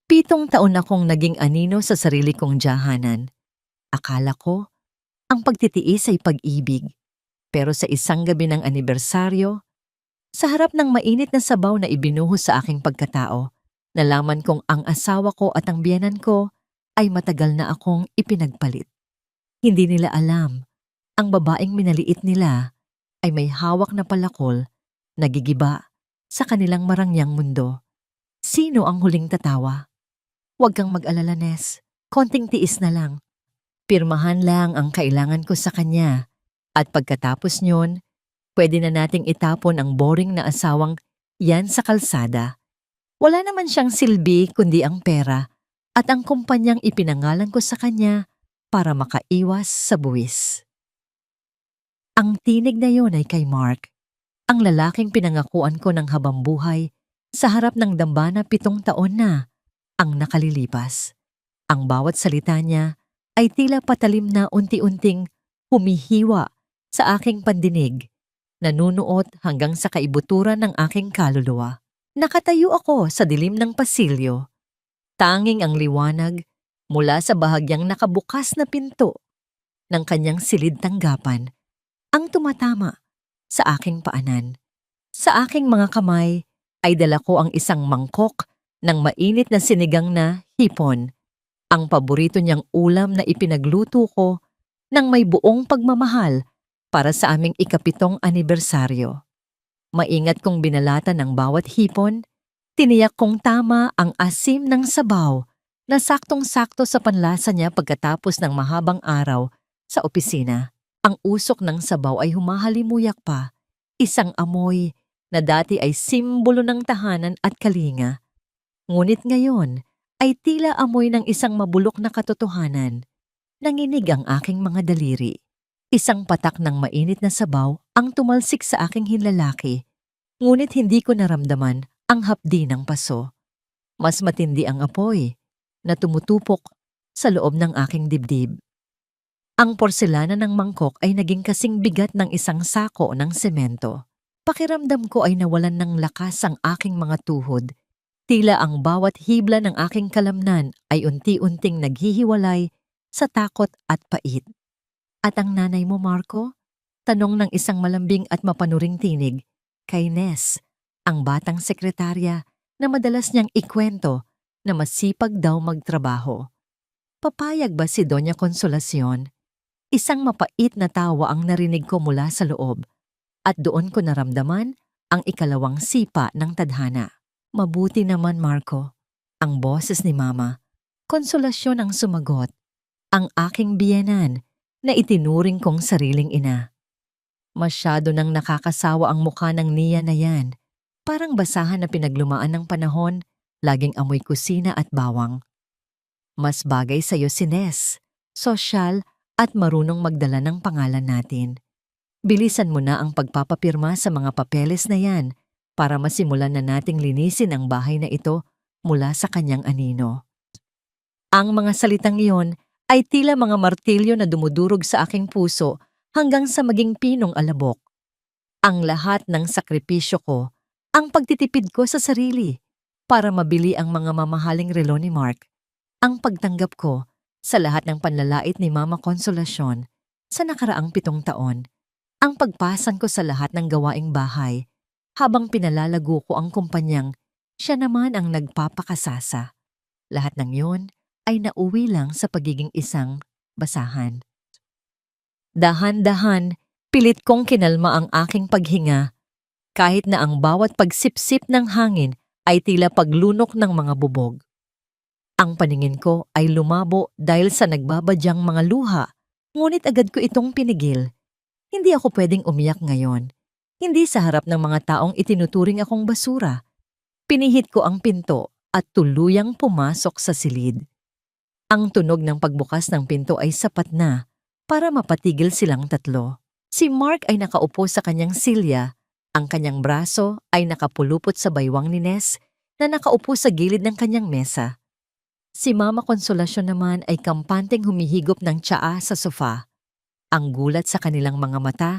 7 taon akong naging anino sa sarili kong diyahanan. Akala ko, ang pagtitiis ay pag-ibig. Pero sa isang gabi ng anibersaryo, sa harap ng mainit na sabaw na ibinuhos sa aking pagkatao, nalaman kong ang asawa ko at ang biyenan ko ay matagal na akong ipinagpalit. Hindi nila alam, ang babaeng minaliit nila ay may hawak na palakol, nagigiba sa kanilang marangyang mundo. Sino ang huling tatawa? Huwag kang mag-alala, Nes. Konting tiis na lang. Pirmahan lang ang kailangan ko sa kanya. At pagkatapos nyon, pwede na nating itapon ang boring na asawang yan sa kalsada. Wala naman siyang silbi kundi ang pera at ang kumpanyang ipinangalan ko sa kanya para makaiwas sa buwis. Ang tinig na yon ay kay Mark, ang lalaking pinangakuan ko ng habang buhay sa harap ng dambana 7 taon na ang nakalilipas. Ang bawat salita niya ay tila patalim na unti-unting humihiwa sa aking pandinig, nanunuot hanggang sa kaibuturan ng aking kaluluwa. Nakatayo ako sa dilim ng pasilyo. Tanging ang liwanag mula sa bahagyang nakabukas na pinto ng kanyang silid tanggapan ang tumatama sa aking paanan. Sa aking mga kamay ay dala ko ang isang mangkok ng mainit na sinigang na hipon, ang paborito niyang ulam na ipinagluto ko ng may buong pagmamahal para sa aming ika-7 anibersaryo. Maingat kong binalatan ng bawat hipon, tiniyak kong tama ang asim ng sabaw na saktong-sakto sa panlasa niya pagkatapos ng mahabang araw sa opisina. Ang usok ng sabaw ay humahalimuyak pa, isang amoy na dati ay simbolo ng tahanan at kalinga. Ngunit ngayon ay tila amoy ng isang mabulok na katotohanan. Nanginig ang aking mga daliri. Isang patak ng mainit na sabaw ang tumalsik sa aking hinlalaki. Ngunit hindi ko naramdaman ang hapdi ng paso. Mas matindi ang apoy na tumutupok sa loob ng aking dibdib. Ang porselana ng mangkok ay naging kasing bigat ng isang sako ng semento. Pakiramdam ko ay nawalan ng lakas ang aking mga tuhod. Tila ang bawat hibla ng aking kalamnan ay unti-unting naghihiwalay sa takot at pait. At ang nanay mo, Marco? Tanong ng isang malambing at mapanuring tinig kay Nes, ang batang sekretarya na madalas niyang ikwento na masipag daw magtrabaho. Papayag ba si Doña Consolacion? Isang mapait na tawa ang narinig ko mula sa loob at doon ko naramdaman ang ikalawang sipa ng tadhana. Mabuti naman, Marco. Ang boses ni Mama. Konsolasyon ang sumagot. Ang aking biyenan na itinuring kong sariling ina. Masyado nang nakakasawa ang mukha ng Nia na yan. Parang basahan na pinaglumaan ng panahon, laging amoy kusina at bawang. Mas bagay sa'yo si Nes, sosyal at marunong magdala ng pangalan natin. Bilisan mo na ang pagpapapirma sa mga papeles na yan para masimulan na nating linisin ang bahay na ito mula sa kanyang anino. Ang mga salitang iyon ay tila mga martilyo na dumudurog sa aking puso hanggang sa maging pinong alabok. Ang lahat ng sakripisyo ko, ang pagtitipid ko sa sarili para mabili ang mga mamahaling relo ni Mark, ang pagtanggap ko sa lahat ng panlalait ni Mama Consolacion sa nakaraang 7 taon, ang pagpasan ko sa lahat ng gawaing bahay, habang pinalalago ko ang kumpanyang siya naman ang nagpapakasasa. Lahat ng yun ay nauwi lang sa pagiging isang basahan. Dahan-dahan, pilit kong kinalma ang aking paghinga, kahit na ang bawat pagsipsip ng hangin ay tila paglunok ng mga bubog. Ang paningin ko ay lumabo dahil sa nagbabadyang mga luha, ngunit agad ko itong pinigil. Hindi ako pwedeng umiyak ngayon. Hindi sa harap ng mga taong itinuturing akong basura. Pinihit ko ang pinto at tuluyang pumasok sa silid. Ang tunog ng pagbukas ng pinto ay sapat na para mapatigil silang tatlo. Si Mark ay nakaupo sa kanyang silya, ang kanyang braso ay nakapulupot sa baywang ni Nes na nakaupo sa gilid ng kanyang mesa. Si Mama Consolacion naman ay kampanteng humihigop ng tsaa sa sofa. Ang gulat sa kanilang mga mata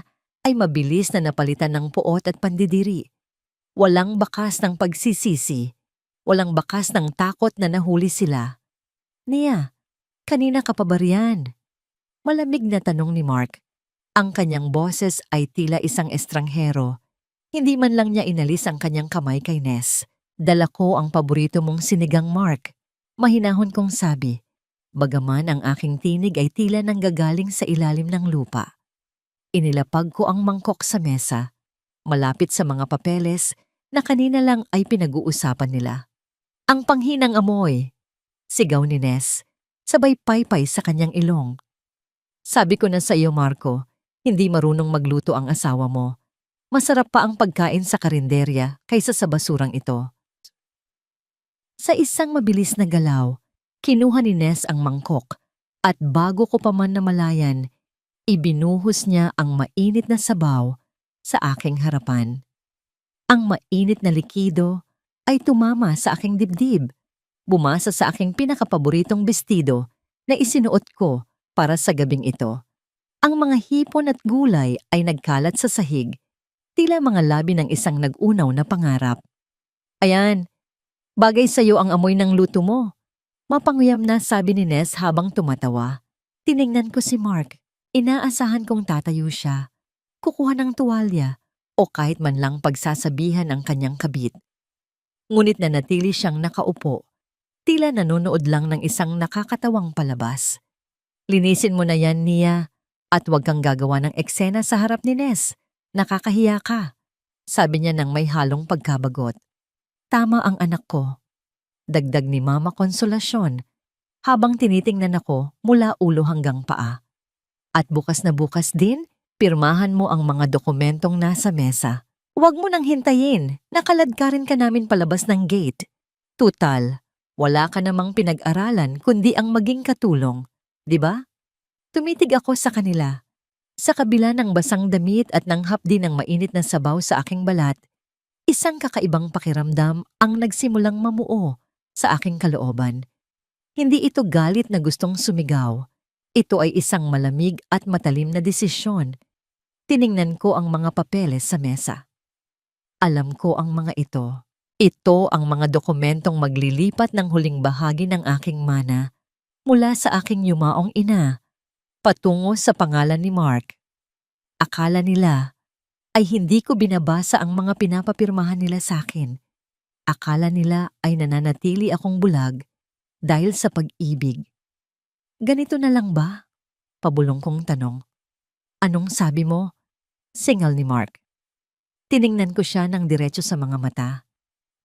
ay mabilis na napalitan ng puot at pandidiri. Walang bakas ng pagsisisi. walang bakas ng takot na nahuli sila. Nia, kanina ka pa ba riyan? Malamig na tanong ni Mark. Ang kanyang boses ay tila isang estranghero. Hindi man lang niya inalis ang kanyang kamay kay Ness. Dala ko ang paborito mong sinigang, Mark. Mahinahon kong sabi. Bagaman ang aking tinig ay tila nanggagaling sa ilalim ng lupa. Inilapag ko ang mangkok sa mesa, malapit sa mga papeles na kanina lang ay pinag-uusapan nila. Ang panghinang amoy, sigaw ni Ness, sabay paypay sa kanyang ilong. Sabi ko na sa iyo, Marco, hindi marunong magluto ang asawa mo. Masarap pa ang pagkain sa karinderya kaysa sa basurang ito. Sa isang mabilis na galaw, kinuha ni Ness ang mangkok at bago ko pa man namalayan, ibinuhos niya ang mainit na sabaw sa aking harapan. Ang mainit na likido ay tumama sa aking dibdib, bumasa sa aking pinakapaboritong bestido na isinuot ko para sa gabing ito. Ang mga hipon at gulay ay nagkalat sa sahig, tila mga labi ng isang nag-unaw na pangarap. Ayan, bagay sa'yo ang amoy ng luto mo. Mapanguyam na, sabi ni Ness habang tumatawa. Tiningnan ko si Mark. Inaasahan kong tatayo siya, kukuha ng tuwalya o kahit man lang pagsasabihan ang kanyang kabit. Ngunit nanatili siyang nakaupo, tila nanonood lang ng isang nakakatawang palabas. Linisin mo na yan, Nia, at huwag kang gagawa ng eksena sa harap ni Ness. Nakakahiya ka, sabi niya nang may halong pagkabagot. Tama ang anak ko, dagdag ni Mama Konsolasyon, habang tinitingnan ako mula ulo hanggang paa. At bukas na bukas din, pirmahan mo ang mga dokumentong nasa mesa. Huwag mo nang hintayin, nakaladkarin ka namin palabas ng gate. Tutal, wala ka namang pinag-aralan kundi ang maging katulong, di ba? Tumitig ako sa kanila. Sa kabila ng basang damit at ng hapdi ng mainit na sabaw sa aking balat, isang kakaibang pakiramdam ang nagsimulang mamuo sa aking kalooban. Hindi ito galit na gustong sumigaw. Ito ay isang malamig at matalim na desisyon. Tiningnan ko ang mga papeles sa mesa. Alam ko ang mga ito. Ito ang mga dokumentong maglilipat ng huling bahagi ng aking mana mula sa aking yumaong ina patungo sa pangalan ni Mark. Akala nila ay hindi ko binabasa ang mga pinapapirmahan nila sa akin. Akala nila ay nananatili akong bulag dahil sa pag-ibig. Ganito na lang ba? Pabulong kong tanong. Anong sabi mo? Singal ni Mark. Tiningnan ko siya ng diretso sa mga mata.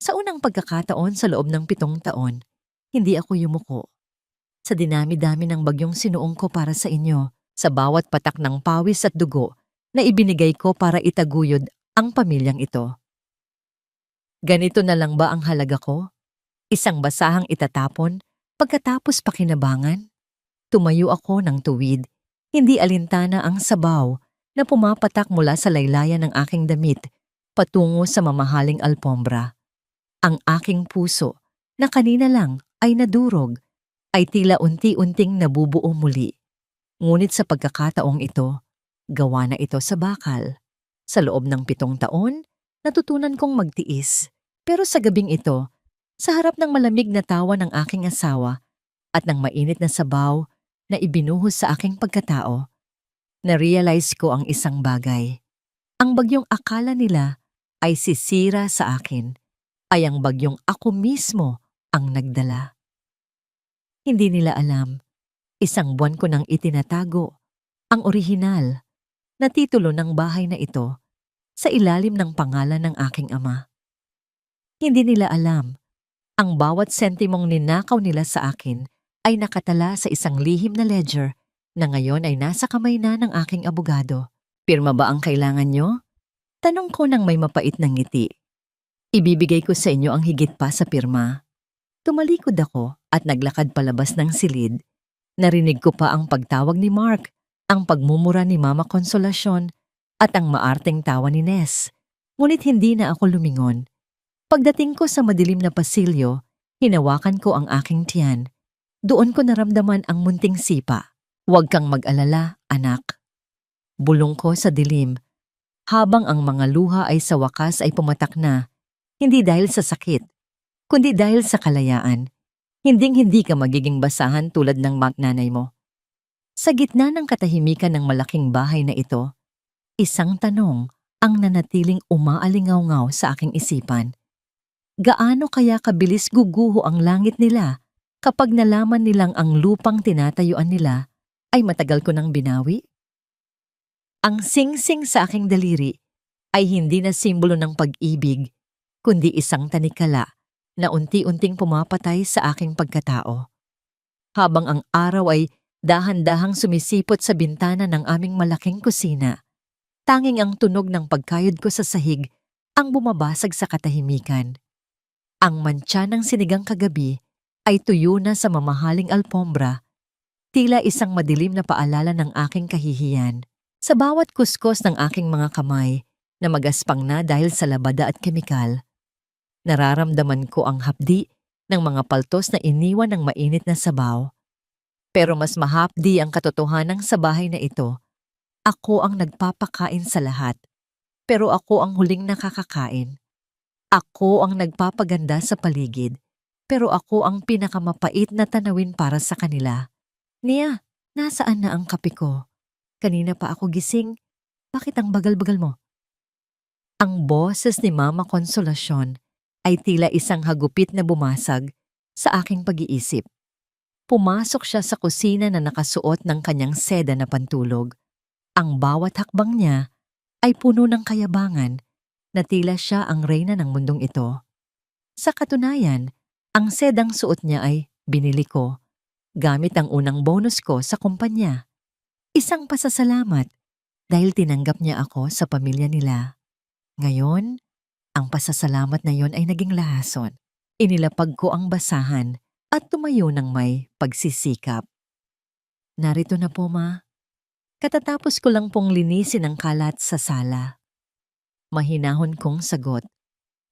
Sa unang pagkakataon sa loob ng 7 taon, hindi ako yumuko. Sa dinami-dami ng bagyong sinuong ko para sa inyo, sa bawat patak ng pawis at dugo na ibinigay ko para itaguyod ang pamilyang ito. Ganito na lang ba ang halaga ko? Isang basahang itatapon, pagkatapos pakinabangan? Tumayo ako ng tuwid, hindi alintana ang sabaw na pumapatak mula sa laylayan ng aking damit patungo sa mamahaling alpombra. Ang aking puso, na kanina lang ay nadurog, ay tila unti-unting nabubuo muli. Ngunit sa pagkakataong ito, gawa na ito sa bakal. Sa loob ng 7 taon, natutunan kong magtiis. Pero sa gabing ito, sa harap ng malamig na tawa ng aking asawa at ng mainit na sabaw na ibinuhos sa aking pagkatao, na-realize ko ang isang bagay. Ang bagyong akala nila ay sisira sa akin, ay ang bagyong ako mismo ang nagdala. Hindi nila alam, 1 buwan ko nang itinatago ang orihinal na titulo ng bahay na ito sa ilalim ng pangalan ng aking ama. Hindi nila alam, ang bawat sentimong ninakaw nila sa akin ay nakatala sa isang lihim na ledger na ngayon ay nasa kamay na ng aking abogado. Pirma ba ang kailangan nyo? Tanong ko ng may mapait na ngiti. Ibibigay ko sa inyo ang higit pa sa pirma. Tumalikod ako at naglakad palabas ng silid. Narinig ko pa ang pagtawag ni Mark, ang pagmumura ni Mama Konsolasyon at ang maarteng tawa ni Ness. Ngunit hindi na ako lumingon. Pagdating ko sa madilim na pasilyo, hinawakan ko ang aking tiyan. Doon ko naramdaman ang munting sipa. Huwag kang mag-alala, anak. Bulong ko sa dilim, habang ang mga luha ay sa wakas ay pumatak na, hindi dahil sa sakit, kundi dahil sa kalayaan. Hinding-hindi ka magiging basahan tulad ng nanay mo. Sa gitna ng katahimikan ng malaking bahay na ito, isang tanong ang nanatiling umaalingaw-ngaw sa aking isipan. Gaano kaya kabilis guguho ang langit nila kapag nalaman nilang ang lupang tinatayuan nila ay matagal ko nang binawi? Ang singsing sa aking daliri ay hindi na simbolo ng pag-ibig, kundi isang tanikala na unti-unting pumapatay sa aking pagkatao. Habang ang araw ay dahan-dahang sumisipot sa bintana ng aming malaking kusina, tanging ang tunog ng pagkayod ko sa sahig ang bumabasag sa katahimikan. Ang mantsa ng sinigang kagabi ay tuyo na sa mamahaling alpombra, tila isang madilim na paalala ng aking kahihiyan. Sa bawat kuskos ng aking mga kamay na magaspang na dahil sa labada at kemikal, nararamdaman ko ang hapdi ng mga paltos na iniwan ng mainit na sabaw. Pero mas mahapdi ang katotohanan sa bahay na ito. Ako ang nagpapakain sa lahat, pero ako ang huling nakakakain. Ako ang nagpapaganda sa paligid, pero ako ang pinakamapait na tanawin para sa kanila. Nia, nasaan na ang kape ko? Kanina pa ako gising. Bakit ang bagal-bagal mo? Ang boses ni Mama Konsolasyon ay tila isang hagupit na bumasag sa aking pag-iisip. Pumasok siya sa kusina na nakasuot ng kanyang seda na pantulog. Ang bawat hakbang niya ay puno ng kayabangan na tila siya ang reyna ng mundong ito. Sa katunayan, ang sedang suot niya ay binili ko gamit ang unang bonus ko sa kumpanya. Isang pasasalamat dahil tinanggap niya ako sa pamilya nila. Ngayon, ang pasasalamat na yon ay naging lahason. Inilapag ko ang basahan at tumayo ng may pagsisikap. Narito na po, Ma. Katatapos ko lang pong linisin ang kalat sa sala. Mahinahon kong sagot.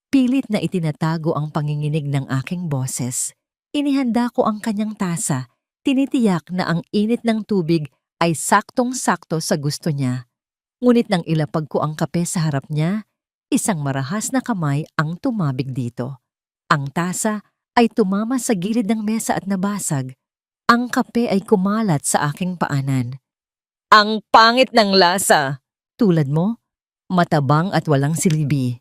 Pilit na itinatago ang panginginig ng aking boses. Inihanda ko ang kanyang tasa. Tinitiyak na ang init ng tubig ay saktong-sakto sa gusto niya. Ngunit nang ilapag ko ang kape sa harap niya, isang marahas na kamay ang tumabig dito. Ang tasa ay tumama sa gilid ng mesa at nabasag. Ang kape ay kumalat sa aking paanan. Ang pangit ng lasa! Tulad mo, matabang at walang silbi.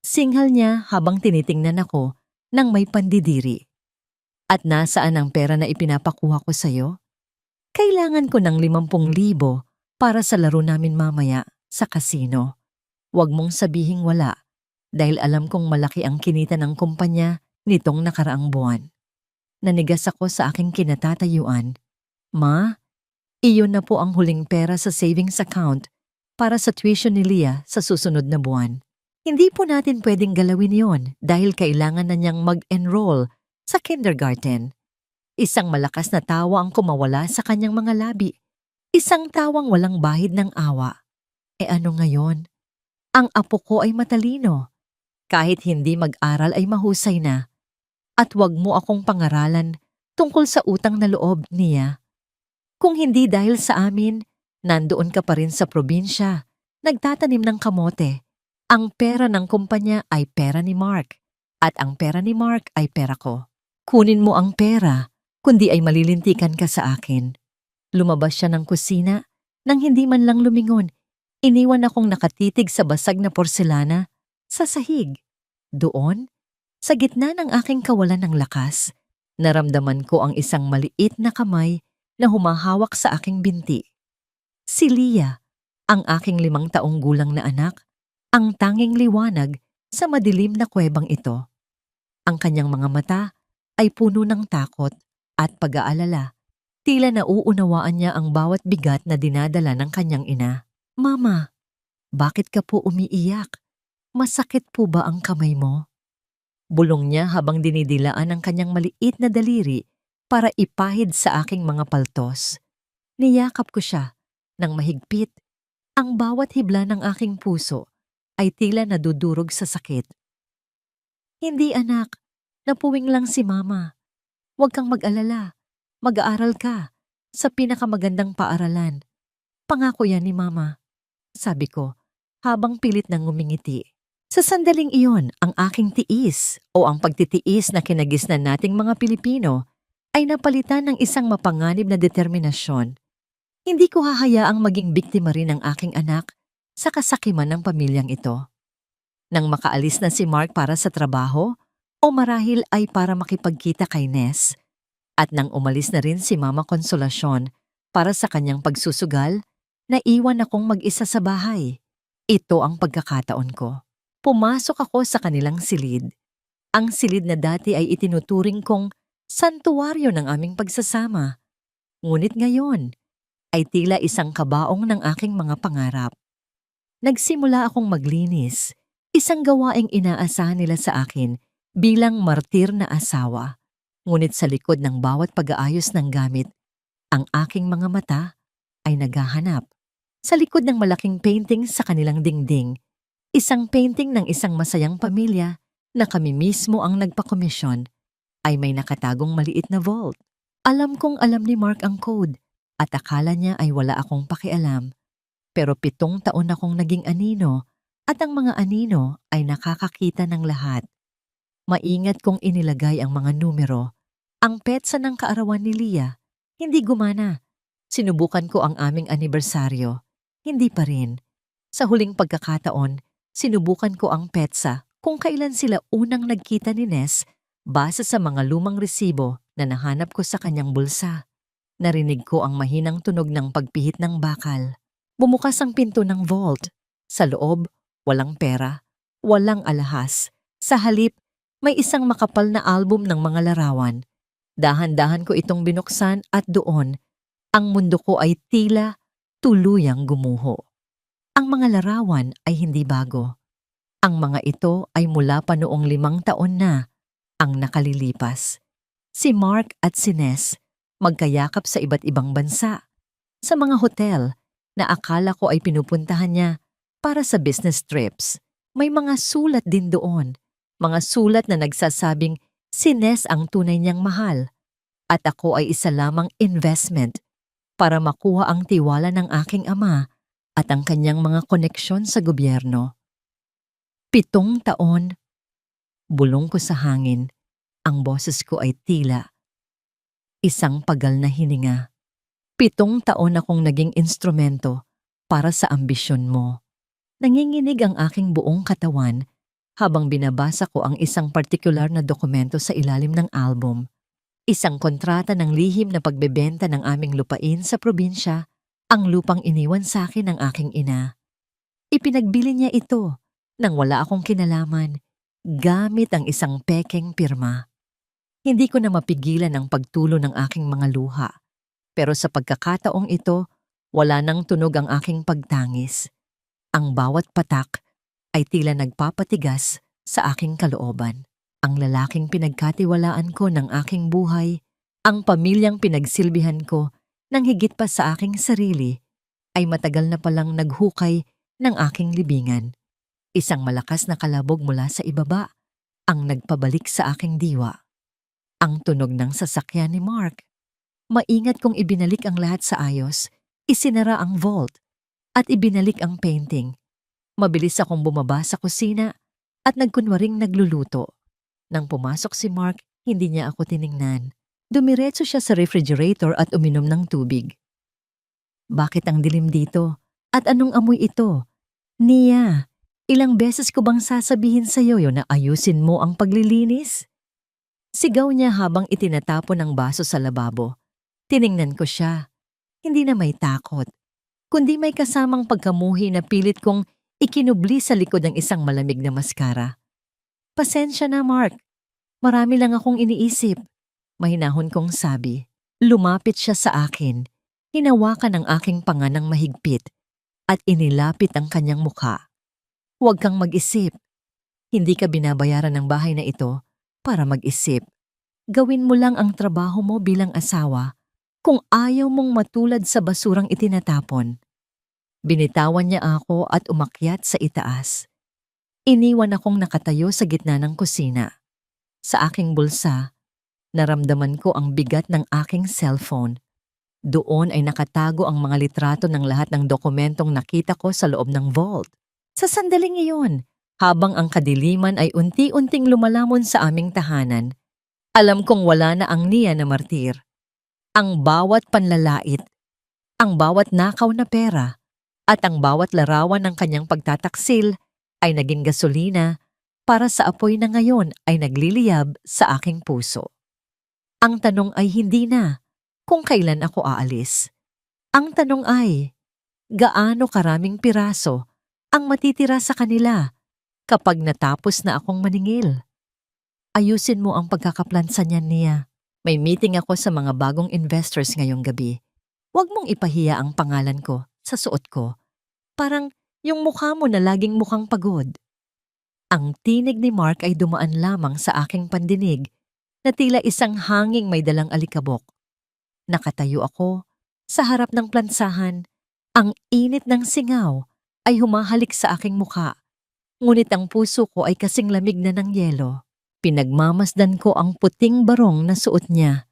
Singhal niya habang tinitingnan ako ng may pandidiri. At nasaan ang pera na ipinapakuha ko sa'yo? Kailangan ko ng 50,000 para sa laro namin mamaya sa kasino. Huwag mong sabihing wala dahil alam kong malaki ang kinita ng kumpanya nitong nakaraang buwan. Nanigas ako sa aking kinatatayuan. Ma, iyon na po ang huling pera sa savings account para sa tuition ni Leah sa susunod na buwan. Hindi po natin pwedeng galawin yon dahil kailangan na niyang mag-enroll sa kindergarten. Isang malakas na tawa ang kumawala sa kanyang mga labi. Isang tawang walang bahid ng awa. E ano ngayon? Ang apo ko ay matalino. Kahit hindi mag-aral ay mahusay na. At wag mo akong pangaralan tungkol sa utang na loob niya. Kung hindi dahil sa amin, nandoon ka pa rin sa probinsya, nagtatanim ng kamote. Ang pera ng kumpanya ay pera ni Mark, at ang pera ni Mark ay pera ko. Kunin mo ang pera, kundi ay malilintikan ka sa akin. Lumabas siya ng kusina nang hindi man lang lumingon. Iniwan akong nakatitig sa basag na porselana sa sahig. Doon, sa gitna ng aking kawalan ng lakas, naramdaman ko ang isang maliit na kamay na humahawak sa aking binti. Si Leah, ang aking 5 taong gulang na anak, ang tanging liwanag sa madilim na kuwebang ito. Ang kanyang mga mata ay puno ng takot at pag-aalala. Tila nauunawaan niya ang bawat bigat na dinadala ng kanyang ina. Mama, bakit ka po umiiyak? Masakit po ba ang kamay mo? Bulong niya habang dinidilaan ang kanyang maliit na daliri para ipahid sa aking mga paltos. Niyakap ko siya nang mahigpit. Ang bawat hibla ng aking puso ay tila nadudurog sa sakit. Hindi anak, napuwing lang si Mama. Huwag kang mag-alala. Mag-aaral ka sa pinakamagandang paaralan. Pangako yan ni Mama, sabi ko habang pilit nang ngumingiti. Sa sandaling iyon, ang aking tiis o ang pagtitiis na kinagisnan nating mga Pilipino ay napalitan ng isang mapanganib na determinasyon. Hindi ko hahayaang maging biktima rin ang aking anak sa kasakiman ng pamilyang ito. Nang makaalis na si Mark para sa trabaho o marahil ay para makipagkita kay Ness, at nang umalis na rin si Mama Konsolasyon para sa kanyang pagsusugal, naiwan akong mag-isa sa bahay. Ito ang pagkakataon ko. Pumasok ako sa kanilang silid. Ang silid na dati ay itinuturing kong santuwaryo ng aming pagsasama. Ngunit ngayon ay tila isang kabaong ng aking mga pangarap. Nagsimula akong maglinis, isang gawaing inaasahan nila sa akin bilang martir na asawa. Ngunit sa likod ng bawat pag-aayos ng gamit, ang aking mga mata ay naghahanap. Sa likod ng malaking painting sa kanilang dingding, isang painting ng isang masayang pamilya na kami mismo ang nagpakomisyon, ay may nakatagong maliit na vault. Alam kong alam ni Mark ang code at akala niya ay wala akong pakialam. Pero 7 taon akong naging anino at ang mga anino ay nakakakita ng lahat. Maingat kong inilagay ang mga numero. Ang petsa ng kaarawan ni Leah, hindi gumana. Sinubukan ko ang aming anibersaryo. Hindi pa rin. Sa huling pagkakataon, sinubukan ko ang petsa kung kailan sila unang nagkita ni Ness base sa mga lumang resibo na nahanap ko sa kanyang bulsa. Narinig ko ang mahinang tunog ng pagpihit ng bakal. Bumukas ang pinto ng vault. Sa loob, walang pera, walang alahas. Sa halip, may isang makapal na album ng mga larawan. Dahan-dahan ko itong binuksan at doon, ang mundo ko ay tila tuluyang gumuho. Ang mga larawan ay hindi bago. Ang mga ito ay mula pa noong 5 taon na ang nakalilipas. Si Mark at si Ness magkayakap sa iba't ibang bansa. Sa mga hotel na akala ko ay pinupuntahan niya para sa business trips. May mga sulat din doon. Mga sulat na nagsasabing si Ness ang tunay niyang mahal at ako ay isa lamang investment para makuha ang tiwala ng aking ama at ang kanyang mga koneksyon sa gobyerno. 7 taon, bulong ko sa hangin, ang boses ko ay tila isang pagal na hininga. 7 taon akong naging instrumento para sa ambisyon mo. Nanginginig ang aking buong katawan habang binabasa ko ang isang partikular na dokumento sa ilalim ng album. Isang kontrata ng lihim na pagbebenta ng aming lupain sa probinsya, ang lupang iniwan sa akin ng aking ina. Ipinagbili niya ito nang wala akong kinalaman, gamit ang isang pekeng pirma. Hindi ko na mapigilan ang pagtulo ng aking mga luha, pero sa pagkakataong ito, wala nang tunog ang aking pagtangis. Ang bawat patak ay tila nagpapatigas sa aking kalooban. Ang lalaking pinagkatiwalaan ko ng aking buhay, ang pamilyang pinagsilbihan ko ng higit pa sa aking sarili, ay matagal na palang naghukay ng aking libingan. Isang malakas na kalabog mula sa ibaba ang nagpabalik sa aking diwa. Ang tunog ng sasakyan ni Mark. Maingat kong ibinalik ang lahat sa ayos, isinara ang vault, at ibinalik ang painting. Mabilis akong bumaba sa kusina at nagkunwaring nagluluto. Nang pumasok si Mark, hindi niya ako tiningnan. Dumiretso siya sa refrigerator at uminom ng tubig. Bakit ang dilim dito? At anong amoy ito? Nia, ilang beses ko bang sasabihin sa iyo na ayusin mo ang paglilinis? Sigaw niya habang itinatapon ang baso sa lababo. Tiningnan ko siya. Hindi na may takot, kundi may kasamang pagkamuhi na pilit kong ikinubli sa likod ng isang malamig na maskara. Pasensya na, Mark. Marami lang akong iniisip. Mahinahon kong sabi. Lumapit siya sa akin. Hinawakan ang aking panga ng mahigpit at inilapit ang kanyang mukha. Huwag kang mag-isip. Hindi ka binabayaran ng bahay na ito para mag-isip. Gawin mo lang ang trabaho mo bilang asawa kung ayaw mong matulad sa basurang itinatapon. Binitawan niya ako at umakyat sa itaas. Iniwan akong nakatayo sa gitna ng kusina. Sa aking bulsa, naramdaman ko ang bigat ng aking cellphone. Doon ay nakatago ang mga litrato ng lahat ng dokumentong nakita ko sa loob ng vault. Sa sandaling iyon, Habang ang kadiliman ay unti-unting lumalamon sa aming tahanan, alam kong wala na ang Nia na martir. Ang bawat panlalait, ang bawat nakaw na pera, at ang bawat larawan ng kanyang pagtataksil ay naging gasolina para sa apoy na ngayon ay nagliliyab sa aking puso. Ang tanong ay hindi na kung kailan ako aalis. Ang tanong ay, gaano karaming piraso ang matitira sa kanila kapag natapos na akong maningil? Ayusin mo ang pagkakaplansa niyan, Nia. May meeting ako sa mga bagong investors ngayong gabi. Huwag mong ipahiya ang pangalan ko sa suot ko. Parang yung mukha mo na laging mukhang pagod. Ang tinig ni Mark ay dumaan lamang sa aking pandinig na tila isang hanging may dalang alikabok. Nakatayo ako sa harap ng plansahan. Ang init ng singaw ay humahalik sa aking mukha. Ngunit ang puso ko ay kasing lamig na ng yelo. Pinagmamasdan ko ang puting barong na suot niya.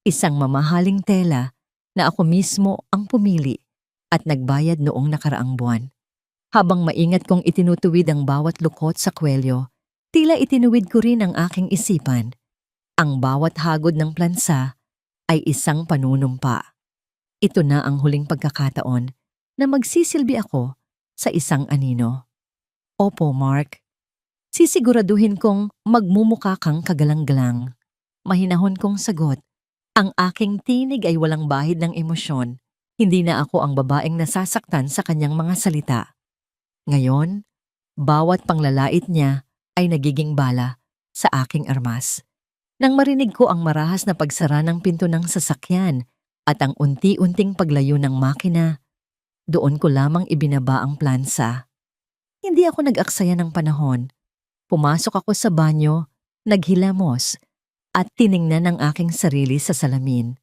Isang mamahaling tela na ako mismo ang pumili at nagbayad noong nakaraang buwan. Habang maingat kong itinutuwid ang bawat lukot sa kwelyo, tila itinuwid ko rin ang aking isipan. Ang bawat hagod ng plansa ay isang panunumpa. Ito na ang huling pagkakataon na magsisilbi ako sa isang anino. Opo, Mark. Sisiguraduhin kong magmumukha kang kagalang-galang. Mahinahon kong sagot. Ang aking tinig ay walang bahid ng emosyon. Hindi na ako ang babaeng nasasaktan sa kanyang mga salita. Ngayon, bawat panglalait niya ay nagiging bala sa aking armas. Nang marinig ko ang marahas na pagsara ng pinto ng sasakyan at ang unti-unting paglayo ng makina, doon ko lamang ibinaba ang plansa. Hindi ako nag-aksaya ng panahon. Pumasok ako sa banyo, naghilamos, at tiningnan ang aking sarili sa salamin.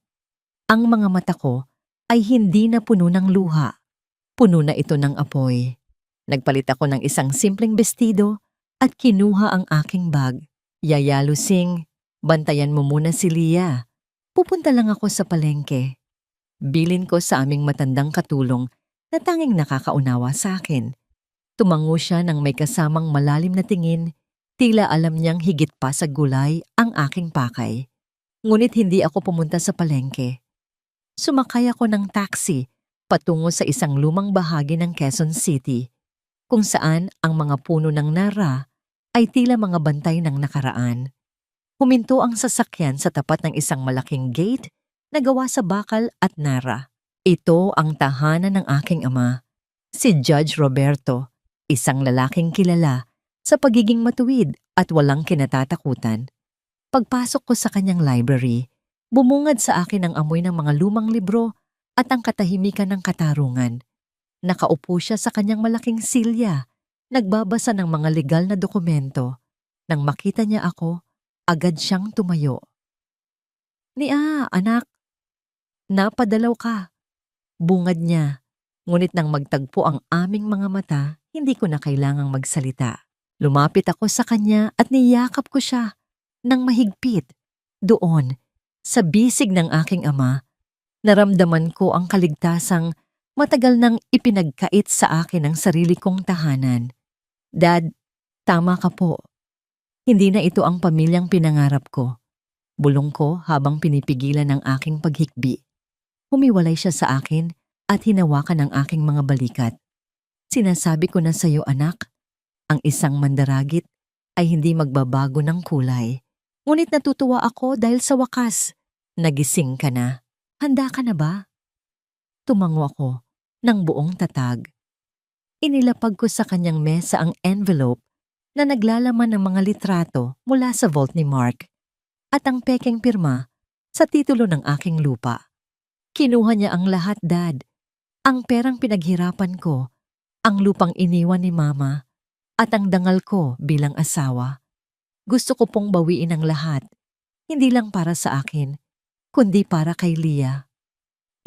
Ang mga mata ko ay hindi na puno ng luha. Puno na ito ng apoy. Nagpalit ako ng isang simpleng bestido at kinuha ang aking bag. Yaya Lusing, bantayan mo muna si Lia. Pupunta lang ako sa palengke. Bilin ko sa aming matandang katulong na tanging nakakaunawa sa akin. Tumango siya ng may kasamang malalim na tingin, tila alam niyang higit pa sa gulay ang aking pakay. Ngunit hindi ako pumunta sa palengke. Sumakay ako ng taxi patungo sa isang lumang bahagi ng Quezon City, kung saan ang mga puno ng nara ay tila mga bantay ng nakaraan. Huminto ang sasakyan sa tapat ng isang malaking gate na gawa sa bakal at nara. Ito ang tahanan ng aking ama, si Judge Roberto, isang lalaking kilala sa pagiging matuwid at walang kinatatakutan. Pagpasok ko sa kanyang library, bumungad sa akin ang amoy ng mga lumang libro at ang katahimikan ng katarungan. Nakaupo siya sa kanyang malaking silya, nagbabasa ng mga legal na dokumento. Nang makita niya ako, agad siyang tumayo. Nia, anak, napadalaw ka. Bungad niya, ngunit nang magtagpo ang aming mga mata, hindi ko na kailangang magsalita. Lumapit ako sa kanya at niyakap ko siya nang mahigpit. Doon, sa bisig ng aking ama, naramdaman ko ang kaligtasang matagal nang ipinagkait sa akin ang sarili kong tahanan. Dad, tama ka po. Hindi na ito ang pamilyang pinangarap ko. Bulong ko habang pinipigilan ang aking paghikbi. Humiwalay siya sa akin at hinawakan ang aking mga balikat. Sinasabi ko na sa iyo, anak, ang isang mandaragit ay hindi magbabago ng kulay. Ngunit natutuwa ako dahil sa wakas, nagising ka na. Handa ka na ba? Tumango ako ng buong tatag. Inilapag ko sa kanyang mesa ang envelope na naglalaman ng mga litrato mula sa vault ni Mark at ang pekeng pirma sa titulo ng aking lupa. Kinuha niya ang lahat, Dad. Ang perang pinaghirapan ko, ang lupang iniwan ni Mama, at ang dangal ko bilang asawa. Gusto ko pong bawiin ang lahat, hindi lang para sa akin, kundi para kay Lia.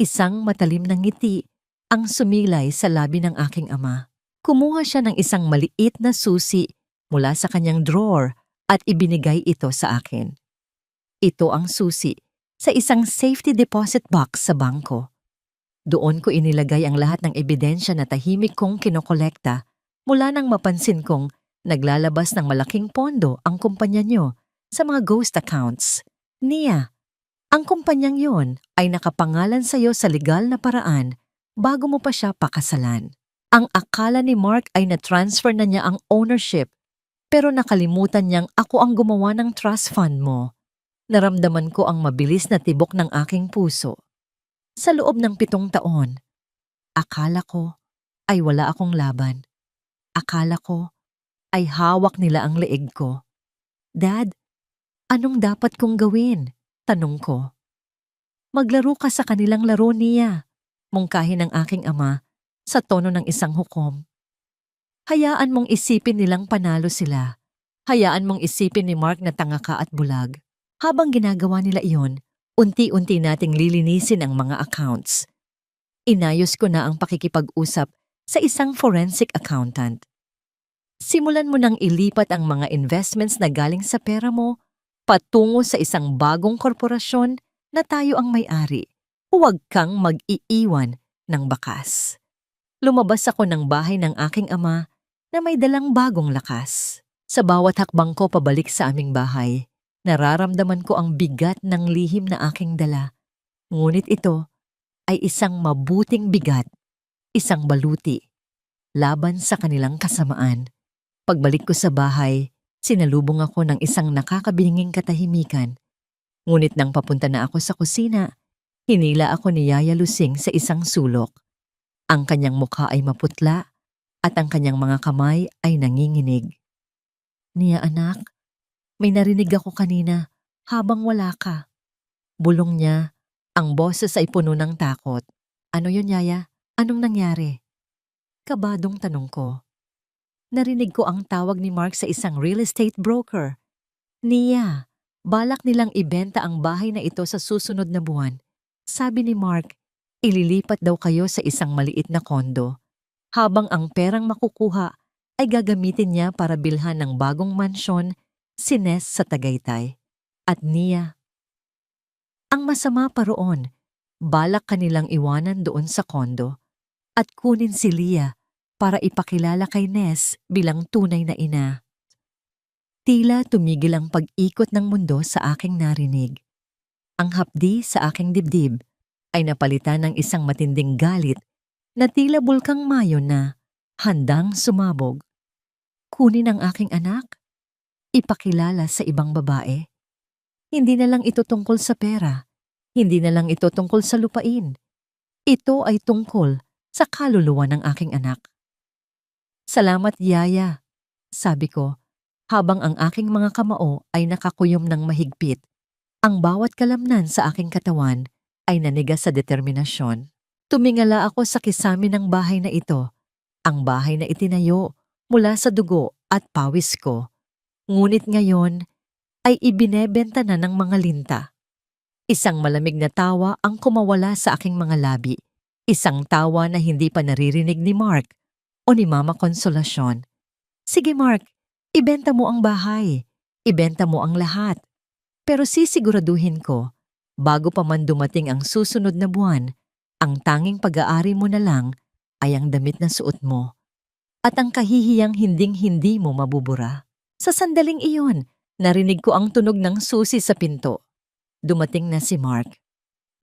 Isang matalim na ngiti ang sumilay sa labi ng aking ama. Kumuha siya ng isang maliit na susi mula sa kanyang drawer at ibinigay ito sa akin. Ito ang susi sa isang safety deposit box sa bangko. Doon ko inilagay ang lahat ng ebidensya na tahimik kong kinokolekta mula nang mapansin kong Naglalabas ng malaking pondo ang kumpanya nyo sa mga ghost accounts. Nia, ang kumpanyang yon ay nakapangalan sa'yo sa legal na paraan bago mo pa siya pakasalan. Ang akala ni Mark ay na-transfer na niya ang ownership, pero nakalimutan niyang ako ang gumawa ng trust fund mo. Naramdaman ko ang mabilis na tibok ng aking puso. Sa loob ng 7 taon, akala ko ay wala akong laban. Akala ko ay hawak nila ang leeg ko. Dad, anong dapat kong gawin? Tanong ko. Maglaro ka sa kanilang laro niya. Mungkahi ng aking ama sa tono ng isang hukom. Hayaan mong isipin nilang panalo sila. Hayaan mong isipin ni Mark na tanga ka at bulag. Habang ginagawa nila iyon, unti-unti nating lilinisin ang mga accounts. Inayos ko na ang pakikipag-usap sa isang forensic accountant. Simulan mo nang ilipat ang mga investments na galing sa pera mo patungo sa isang bagong korporasyon na tayo ang may-ari. Huwag kang mag-iiwan ng bakas. Lumabas ako ng bahay ng aking ama na may dalang bagong lakas. Sa bawat hakbang ko pabalik sa aming bahay, nararamdaman ko ang bigat ng lihim na aking dala. Ngunit ito ay isang mabuting bigat, isang baluti, laban sa kanilang kasamaan. Pagbalik ko sa bahay, sinalubong ako ng isang nakakabinging katahimikan. Ngunit nang papunta na ako sa kusina, hinila ako ni Yaya Lusing sa isang sulok. Ang kanyang mukha ay maputla at ang kanyang mga kamay ay nanginginig. Nia anak, may narinig ako kanina habang wala ka. Bulong niya, ang boses ay puno ng takot. Ano yun, Yaya? Anong nangyari? Kabadong tanong ko. Narinig ko ang tawag ni Mark sa isang real estate broker. Nia, balak nilang ibenta ang bahay na ito sa susunod na buwan. Sabi ni Mark, ililipat daw kayo sa isang maliit na kondo, habang ang perang makukuha ay gagamitin niya para bilhan ng bagong mansyon si Ness sa Tagaytay. At Nia, ang masama pa roon, balak kanilang iwanan doon sa kondo at kunin si Leah para ipakilala kay Ness bilang tunay na ina. Tila tumigil ang pag-ikot ng mundo sa aking narinig. Ang hapdi sa aking dibdib ay napalitan ng isang matinding galit na tila bulkang mayo na handang sumabog. Kunin ang aking anak? Ipakilala sa ibang babae? Hindi na lang ito tungkol sa pera. Hindi na lang ito tungkol sa lupain. Ito ay tungkol sa kaluluwa ng aking anak. Salamat, Yaya, sabi ko, habang ang aking mga kamao ay nakakuyom ng mahigpit. Ang bawat kalamnan sa aking katawan ay nanigas sa determinasyon. Tumingala ako sa kisame ng bahay na ito, ang bahay na itinayo mula sa dugo at pawis ko. Ngunit ngayon ay ibinebenta na ng mga linta. Isang malamig na tawa ang kumawala sa aking mga labi. Isang tawa na hindi pa naririnig ni Mark o ni Mama Konsolasyon. Sige Mark, ibenta mo ang bahay. Ibenta mo ang lahat. Pero sisiguraduhin ko, bago pa man dumating ang susunod na buwan, ang tanging pag-aari mo na lang ay ang damit na suot mo. At ang kahihiyang hinding-hindi mo mabubura. Sa sandaling iyon, narinig ko ang tunog ng susi sa pinto. Dumating na si Mark.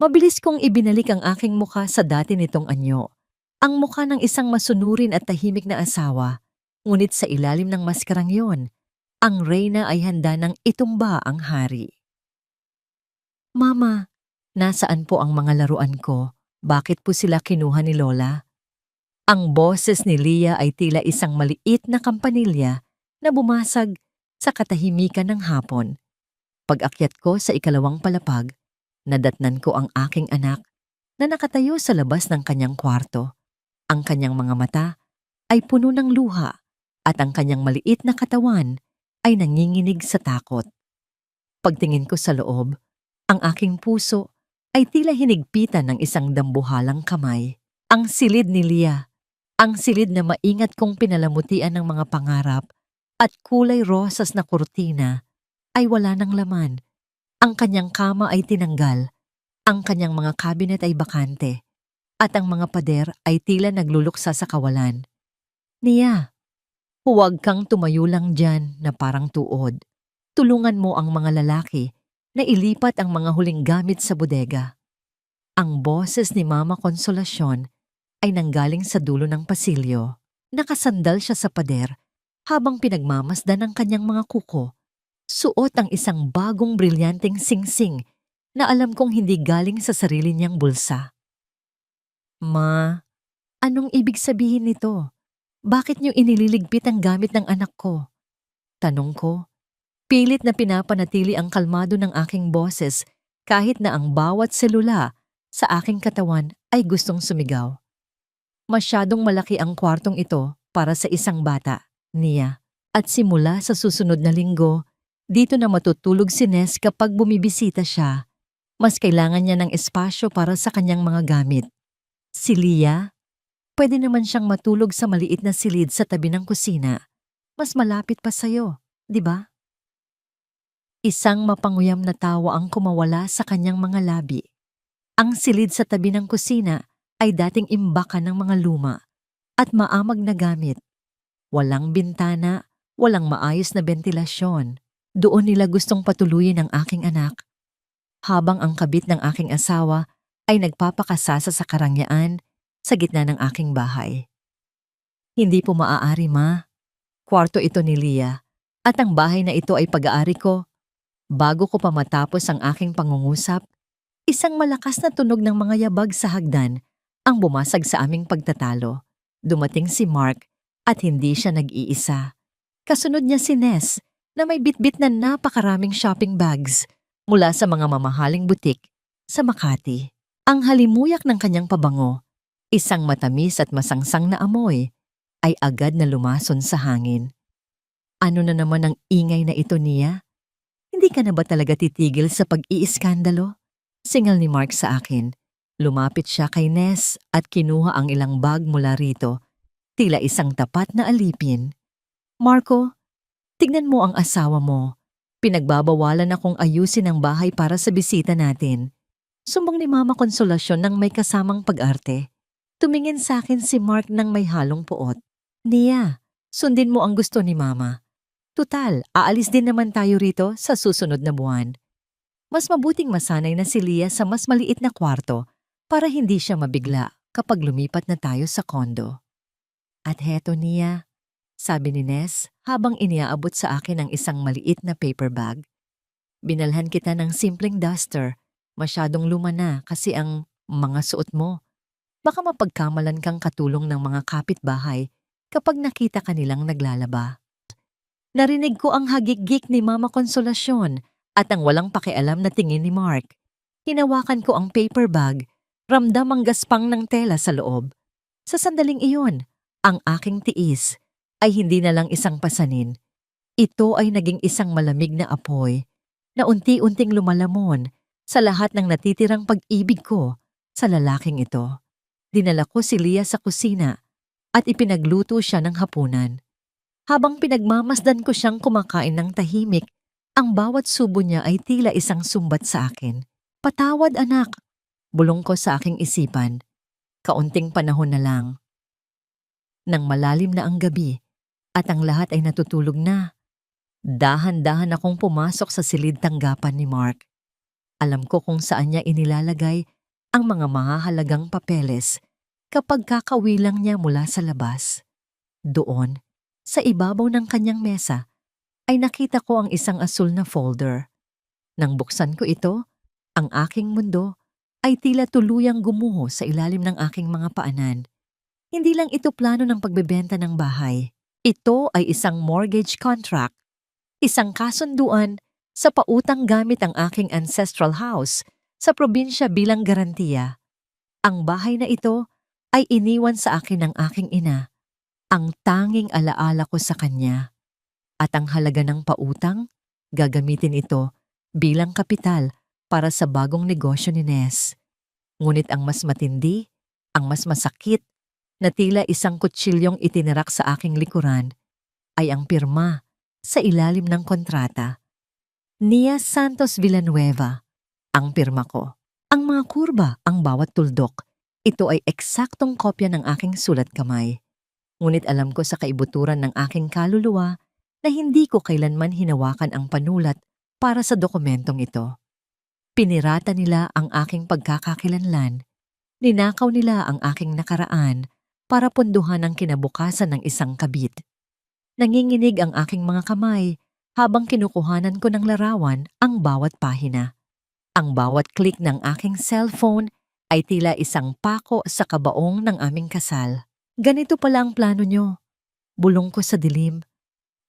Mabilis kong ibinalik ang aking mukha sa dati nitong anyo. Ang mukha ng isang masunurin at tahimik na asawa. Ngunit sa ilalim ng maskarang yon, ang reyna ay handa ng itumba ang hari. Mama, nasaan po ang mga laruan ko? Bakit po sila kinuha ni Lola? Ang boses ni Leah ay tila isang maliit na kampanilya na bumasag sa katahimikan ng hapon. Pag-akyat ko sa ikalawang palapag, nadatnan ko ang aking anak na nakatayo sa labas ng kanyang kwarto. Ang kanyang mga mata ay puno ng luha at ang kanyang maliit na katawan ay nanginginig sa takot. Pagtingin ko sa loob, ang aking puso ay tila hinigpitan ng isang dambuhalang kamay. Ang silid ni Leah, ang silid na maingat kong pinalamutian ng mga pangarap at kulay rosas na kurtina ay wala ng laman. Ang kanyang kama ay tinanggal, ang kanyang mga kabinet ay bakante, at ang mga pader ay tila nagluluksa sa kawalan. Nia, Huwag kang tumayo lang dyan na parang tuod. Tulungan mo ang mga lalaki na ilipat ang mga huling gamit sa bodega. Ang boses ni Mama Konsolasyon ay nanggaling sa dulo ng pasilyo. Nakasandal siya sa pader habang pinagmamasdan ang kanyang mga kuko. Suot ang isang bagong brilyanteng singsing na alam kong hindi galing sa sarili niyang bulsa. Ma, anong ibig sabihin nito? Bakit niyo inililigpit ang gamit ng anak ko? Tanong ko, pilit na pinapanatili ang kalmado ng aking boses kahit na ang bawat selula sa aking katawan ay gustong sumigaw. Masyadong malaki ang kwartong ito para sa isang bata, Nia. At simula sa susunod na linggo, dito na matutulog si Ness kapag bumibisita siya. Mas kailangan niya ng espasyo para sa kanyang mga gamit. Si Leah, pwede naman siyang matulog sa maliit na silid sa tabi ng kusina. Mas malapit pa sa'yo, di ba? Isang mapanguyam na tawa ang kumawala sa kanyang mga labi. Ang silid sa tabi ng kusina ay dating imbakan ng mga luma at maamag na gamit. Walang bintana, walang maayos na bentilasyon. Doon nila gustong patuluyin ang aking anak. Habang ang kabit ng aking asawa ay nagpapakasasa sa karangyaan sa gitna ng aking bahay. Hindi po maaari, Ma. Kwarto ito ni Leah at ang bahay na ito ay pag-aari ko. Bago ko pa matapos ang aking pangungusap, isang malakas na tunog ng mga yabag sa hagdan ang bumasag sa aming pagtatalo. Dumating si Mark at hindi siya nag-iisa. Kasunod niya si Ness na may bitbit na napakaraming shopping bags mula sa mga mamahaling butik sa Makati. Ang halimuyak ng kanyang pabango, isang matamis at masangsang na amoy, ay agad na lumason sa hangin. Ano na naman ang ingay na ito, Nia? Hindi ka na ba talaga titigil sa pag-iiskandalo? Singal ni Mark sa akin. Lumapit siya kay Ness at kinuha ang ilang bag mula rito, tila isang tapat na alipin. Marco, tignan mo ang asawa mo. Pinagbabawalan akong ayusin ang bahay para sa bisita natin. Sumbong ni Mama Konsolasyon ng may kasamang pag-arte. Tumingin sa akin si Mark ng may halong puot. Nia, sundin mo ang gusto ni Mama. Tutal, aalis din naman tayo rito sa susunod na buwan. Mas mabuting masanay na si Leah sa mas maliit na kwarto para hindi siya mabigla kapag lumipat na tayo sa kondo. At heto, Nia, sabi ni Ness habang iniaabot sa akin ang isang maliit na paper bag. Binalhan kita ng simpleng duster. Masyadong luma na kasi ang mga suot mo. Baka mapagkamalan kang katulong ng mga kapitbahay kapag nakita ka nilang naglalaba. Narinig ko ang hagik-gik ni Mama Konsolasyon at ang walang pakialam na tingin ni Mark. Hinawakan ko ang paper bag, ramdam ang gaspang ng tela sa loob. Sa sandaling iyon, ang aking tiis ay hindi na lang isang pasanin. Ito ay naging isang malamig na apoy na unti-unting lumalamon sa lahat ng natitirang pag-ibig ko sa lalaking ito. Dinala ko si Leah sa kusina at ipinagluto siya ng hapunan. Habang pinagmamasdan ko siyang kumakain ng tahimik, ang bawat subo niya ay tila isang sumbat sa akin. Patawad, anak, bulong ko sa aking isipan. Kaunting panahon na lang. Nang malalim na ang gabi at ang lahat ay natutulog na, dahan-dahan akong pumasok sa silid tanggapan ni Mark. Alam ko kung saan niya inilalagay ang mga mahahalagang papeles kapag kakawilang niya mula sa labas. Doon, sa ibabaw ng kanyang mesa, ay nakita ko ang isang asul na folder. Nang buksan ko ito, ang aking mundo ay tila tuluyang gumuho sa ilalim ng aking mga paanan. Hindi lang ito plano ng pagbebenta ng bahay. Ito ay isang mortgage contract, isang kasunduan sa pautang gamit ang aking ancestral house sa probinsya bilang garantiya. Ang bahay na ito ay iniwan sa akin ng aking ina, ang tanging alaala ko sa kanya. At ang halaga ng pautang, gagamitin ito bilang kapital para sa bagong negosyo ni Ness. Ngunit ang mas matindi, ang mas masakit, na tila isang kutsilyong itinirak sa aking likuran, ay ang pirma sa ilalim ng kontrata. Nia Santos Villanueva, ang pirma ko. Ang mga kurba, ang bawat tuldok, ito ay eksaktong kopya ng aking sulat kamay. Ngunit alam ko sa kaibuturan ng aking kaluluwa na hindi ko kailanman hinawakan ang panulat para sa dokumentong ito. Pinirata nila ang aking pagkakakilanlan. Ninakaw nila ang aking nakaraan para punduhan ang kinabukasan ng isang kabit. Nanginginig ang aking mga kamay habang kinukuhanan ko ng larawan ang bawat pahina. Ang bawat click ng aking cellphone ay tila isang pako sa kabaong ng aming kasal. Ganito pala ang plano nyo. Bulong ko sa dilim.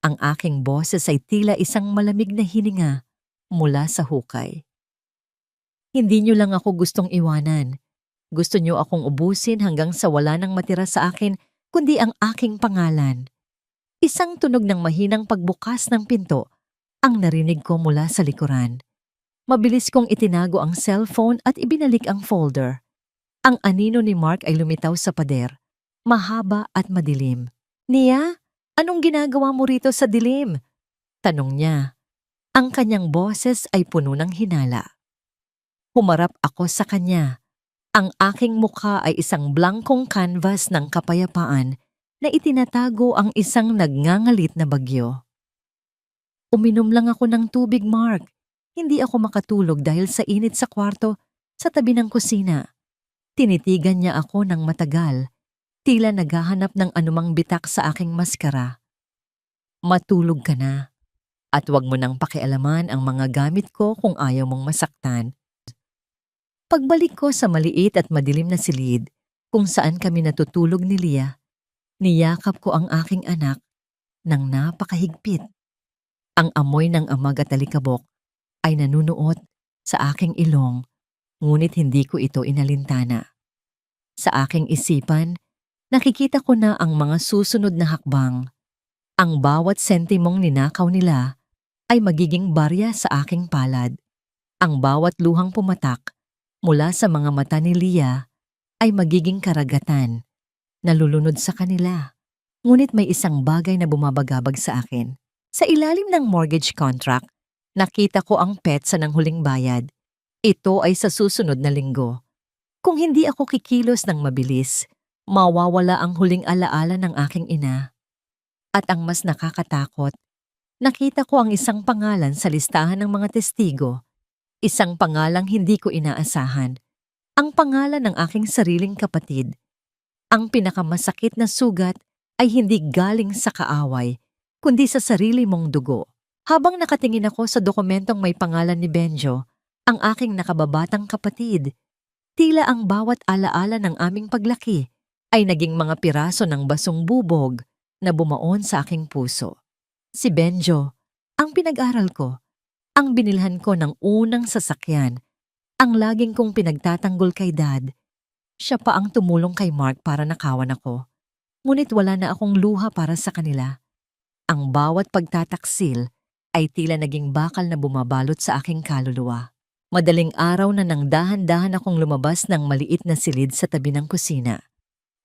Ang aking boses ay tila isang malamig na hininga mula sa hukay. Hindi nyo lang ako gustong iwanan. Gusto nyo akong ubusin hanggang sa wala nang matira sa akin kundi ang aking pangalan. Isang tunog ng mahinang pagbukas ng pinto ang narinig ko mula sa likuran. Mabilis kong itinago ang cellphone at ibinalik ang folder. Ang anino ni Mark ay lumitaw sa pader, mahaba at madilim. "Nia, anong ginagawa mo rito sa dilim?" tanong niya. Ang kanyang boses ay puno ng hinala. Humarap ako sa kanya. Ang aking mukha ay isang blankong canvas ng kapayapaan na itinatago ang isang nagngangalit na bagyo. "Uminom lang ako ng tubig, Mark. Hindi ako makatulog dahil sa init sa kwarto sa tabi ng kusina." Tinitigan niya ako ng matagal, tila naghahanap ng anumang bitak sa aking maskara. "Matulog ka na. At wag mo nang pakialaman ang mga gamit ko kung ayaw mong masaktan." Pagbalik ko sa maliit at madilim na silid kung saan kami natutulog ni Leah, niyakap ko ang aking anak ng napakahigpit. Ang amoy ng amag at alikabok ay nanunuot sa aking ilong, ngunit hindi ko ito inalintana. Sa aking isipan, nakikita ko na ang mga susunod na hakbang. Ang bawat sentimong ninakaw nila ay magiging barya sa aking palad. Ang bawat luhang pumatak mula sa mga mata ni Leah ay magiging karagatan, nalulunod sa kanila. Ngunit may isang bagay na bumabagabag sa akin. Sa ilalim ng mortgage contract, nakita ko ang petsa ng huling bayad. Ito ay sa susunod na linggo. Kung hindi ako kikilos ng mabilis, mawawala ang huling alaala ng aking ina. At ang mas nakakatakot, nakita ko ang isang pangalan sa listahan ng mga testigo. Isang pangalang hindi ko inaasahan. Ang pangalan ng aking sariling kapatid. Ang pinakamasakit na sugat ay hindi galing sa kaaway, kundi sa sarili mong dugo. Habang nakatingin ako sa dokumentong may pangalan ni Benjo, ang aking nakababatang kapatid, tila ang bawat alaala ng aming paglaki ay naging mga piraso ng basong bubog na bumaon sa aking puso. Si Benjo, ang pinag-aral ko, ang binilhan ko ng unang sasakyan, ang laging kong pinagtatanggol kay Dad. Siya pa ang tumulong kay Mark para nakawan ako. Ngunit wala na akong luha para sa kanila. Ang bawat pagtataksil ay tila naging bakal na bumabalot sa aking kaluluwa. Madaling araw na nang dahan-dahan akong lumabas ng maliit na silid sa tabi ng kusina.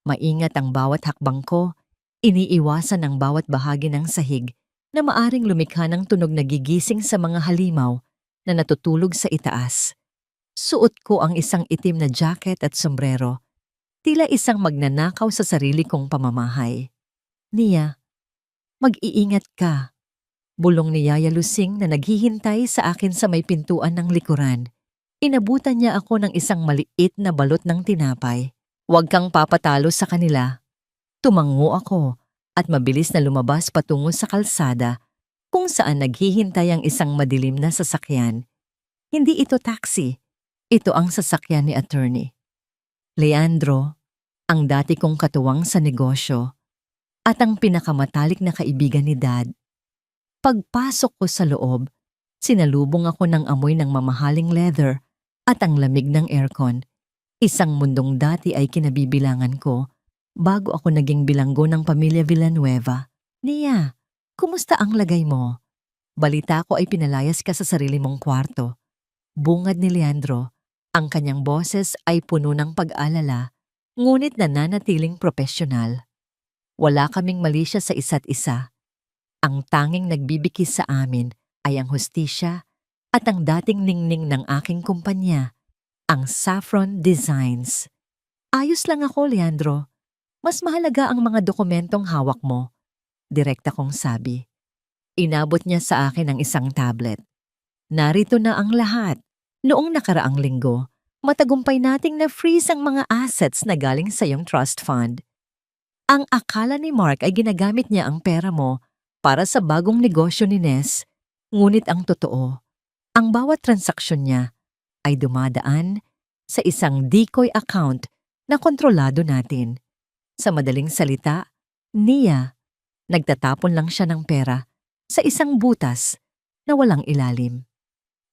Maingat ang bawat hakbang ko, iniiwasan ang bawat bahagi ng sahig na maaring lumikha ng tunog na gigising sa mga halimaw na natutulog sa itaas. Suot ko ang isang itim na jacket at sombrero, tila isang magnanakaw sa sarili kong pamamahay. "Nia, mag-iingat ka," bulong ni Yaya Lusing na naghihintay sa akin sa may pintuan ng likuran. Inabutan niya ako ng isang maliit na balot ng tinapay. "Huwag kang papatalo sa kanila." Tumango ako at mabilis na lumabas patungo sa kalsada kung saan naghihintay ang isang madilim na sasakyan. Hindi ito taxi. Ito ang sasakyan ni attorney Leandro, ang dati kong katuwang sa negosyo at ang pinakamatalik na kaibigan ni Dad. Pagpasok ko sa loob, sinalubong ako ng amoy ng mamahaling leather at ang lamig ng aircon. Isang mundong dati ay kinabibilangan ko bago ako naging bilanggo ng pamilya Villanueva. "Nia, kumusta ang lagay mo? Balita ko ay pinalayas ka sa sarili mong kwarto." Bungad ni Leandro, ang kanyang boses ay puno ng pag-alala, ngunit nananatiling propesyonal. Wala kaming malisya sa isa't isa. Ang tanging nagbibigkis sa amin ay ang hustisya at ang dating ningning ng aking kumpanya, ang Saffron Designs. "Ayos lang ako, Leandro. Mas mahalaga ang mga dokumentong hawak mo, direkta kong sabi. Inabot niya sa akin ang isang tablet. Narito na ang lahat. Noong nakaraang linggo, matagumpay nating na-freeze ang mga assets na galing sa iyong trust fund. Ang akala ni Mark ay ginagamit niya ang pera mo para sa bagong negosyo ni Ness, ngunit ang totoo, ang bawat transaksyon niya ay dumadaan sa isang decoy account na kontrolado natin. Sa madaling salita, Nia, nagtatapon lang siya ng pera sa isang butas na walang ilalim.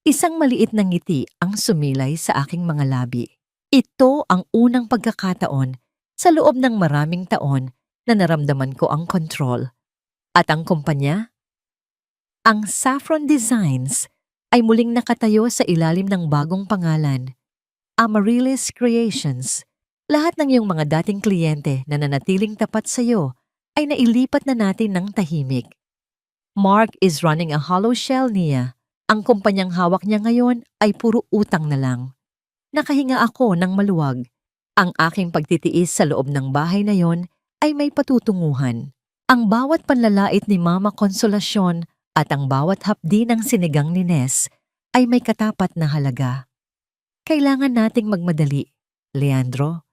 Isang maliit na ngiti ang sumilay sa aking mga labi. Ito ang unang pagkakataon sa loob ng maraming taon na naramdaman ko ang control. At ang kumpanya? Ang Saffron Designs ay muling nakatayo sa ilalim ng bagong pangalan, Amaryllis Creations. Lahat ng iyong mga dating kliyente na nanatiling tapat sa iyo ay nailipat na natin ng tahimik. Mark is running a hollow shell niya. Ang kumpanyang hawak niya ngayon ay puro utang na lang. Nakahinga ako ng maluwag. Ang aking pagtitiis sa loob ng bahay na yon ay may patutunguhan. Ang bawat panlalait ni Mama Konsolasyon at ang bawat hapdi ng sinigang ni Ness ay may katapat na halaga. Kailangan nating magmadali, Leandro.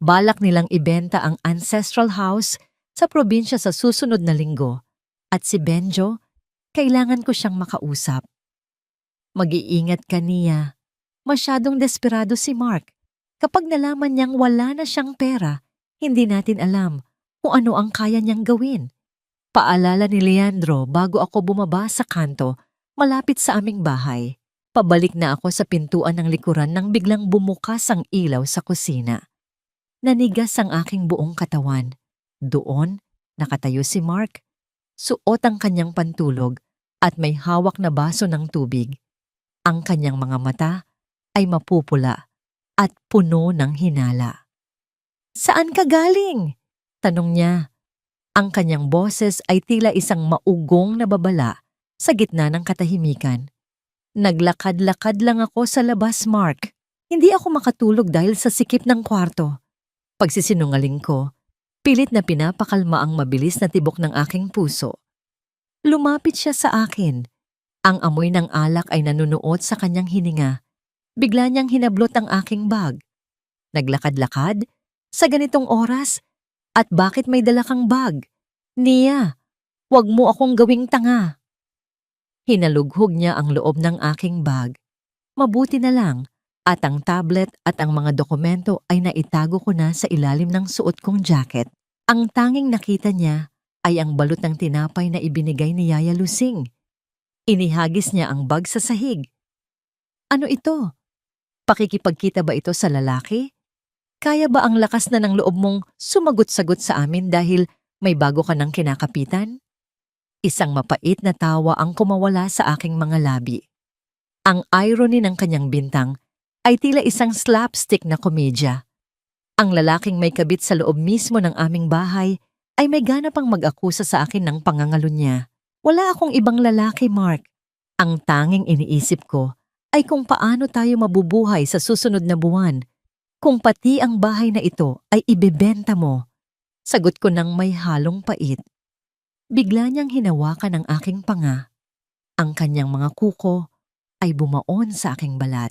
Balak nilang ibenta ang ancestral house sa probinsya sa susunod na linggo at si Benjo, kailangan ko siyang makausap. Mag-iingat ka niya. Masyadong desperado si Mark. Kapag nalaman niyang wala na siyang pera, hindi natin alam kung ano ang kaya niyang gawin. Paalala ni Leandro bago ako bumaba sa kanto malapit sa aming bahay. Pabalik na ako sa pintuan ng likuran nang biglang bumukas ang ilaw sa kusina. Nanigas ang aking buong katawan. Doon, nakatayo si Mark. Suot ang kanyang pantulog at may hawak na baso ng tubig. Ang kanyang mga mata ay mapupula at puno ng hinala. "Saan ka galing?" tanong niya. Ang kanyang boses ay tila isang maugong na babala sa gitna ng katahimikan. "Naglakad-lakad lang ako sa labas, Mark. Hindi ako makatulog dahil sa sikip ng kwarto." Pagsisinungaling ko, pilit na pinapakalma ang mabilis na tibok ng aking puso. Lumapit siya sa akin. Ang amoy ng alak ay nanunuot sa kanyang hininga. Bigla niyang hinablot ang aking bag. "Naglakad-lakad? Sa ganitong oras? At bakit may dala kang bag? Nia, wag mo akong gawing tanga." Hinalughog niya ang loob ng aking bag. Mabuti na lang at ang tablet at ang mga dokumento ay naitago ko na sa ilalim ng suot kong jacket. Ang tanging nakita niya ay ang balot ng tinapay na ibinigay ni Yaya Lusing. Inihagis niya ang bag sa sahig. "Ano ito? Pakikipagkita ba ito sa lalaki? Kaya ba ang lakas na ng loob mong sumagot-sagot sa amin dahil may bago ka ng kinakapitan?" Isang mapait na tawa ang kumawala sa aking mga labi. Ang irony ng kanyang bintang ay tila isang slapstick na komedya. Ang lalaking may kabit sa loob mismo ng aming bahay ay may gana pang mag-akusa sa akin ng pangangalo niya. Wala akong ibang lalaki, Mark. Ang tanging iniisip ko ay kung paano tayo mabubuhay sa susunod na buwan kung pati ang bahay na ito ay ibebenta mo. Sagot ko ng may halong pait. Bigla niyang hinawakan ang aking panga. Ang kanyang mga kuko ay bumaon sa aking balat.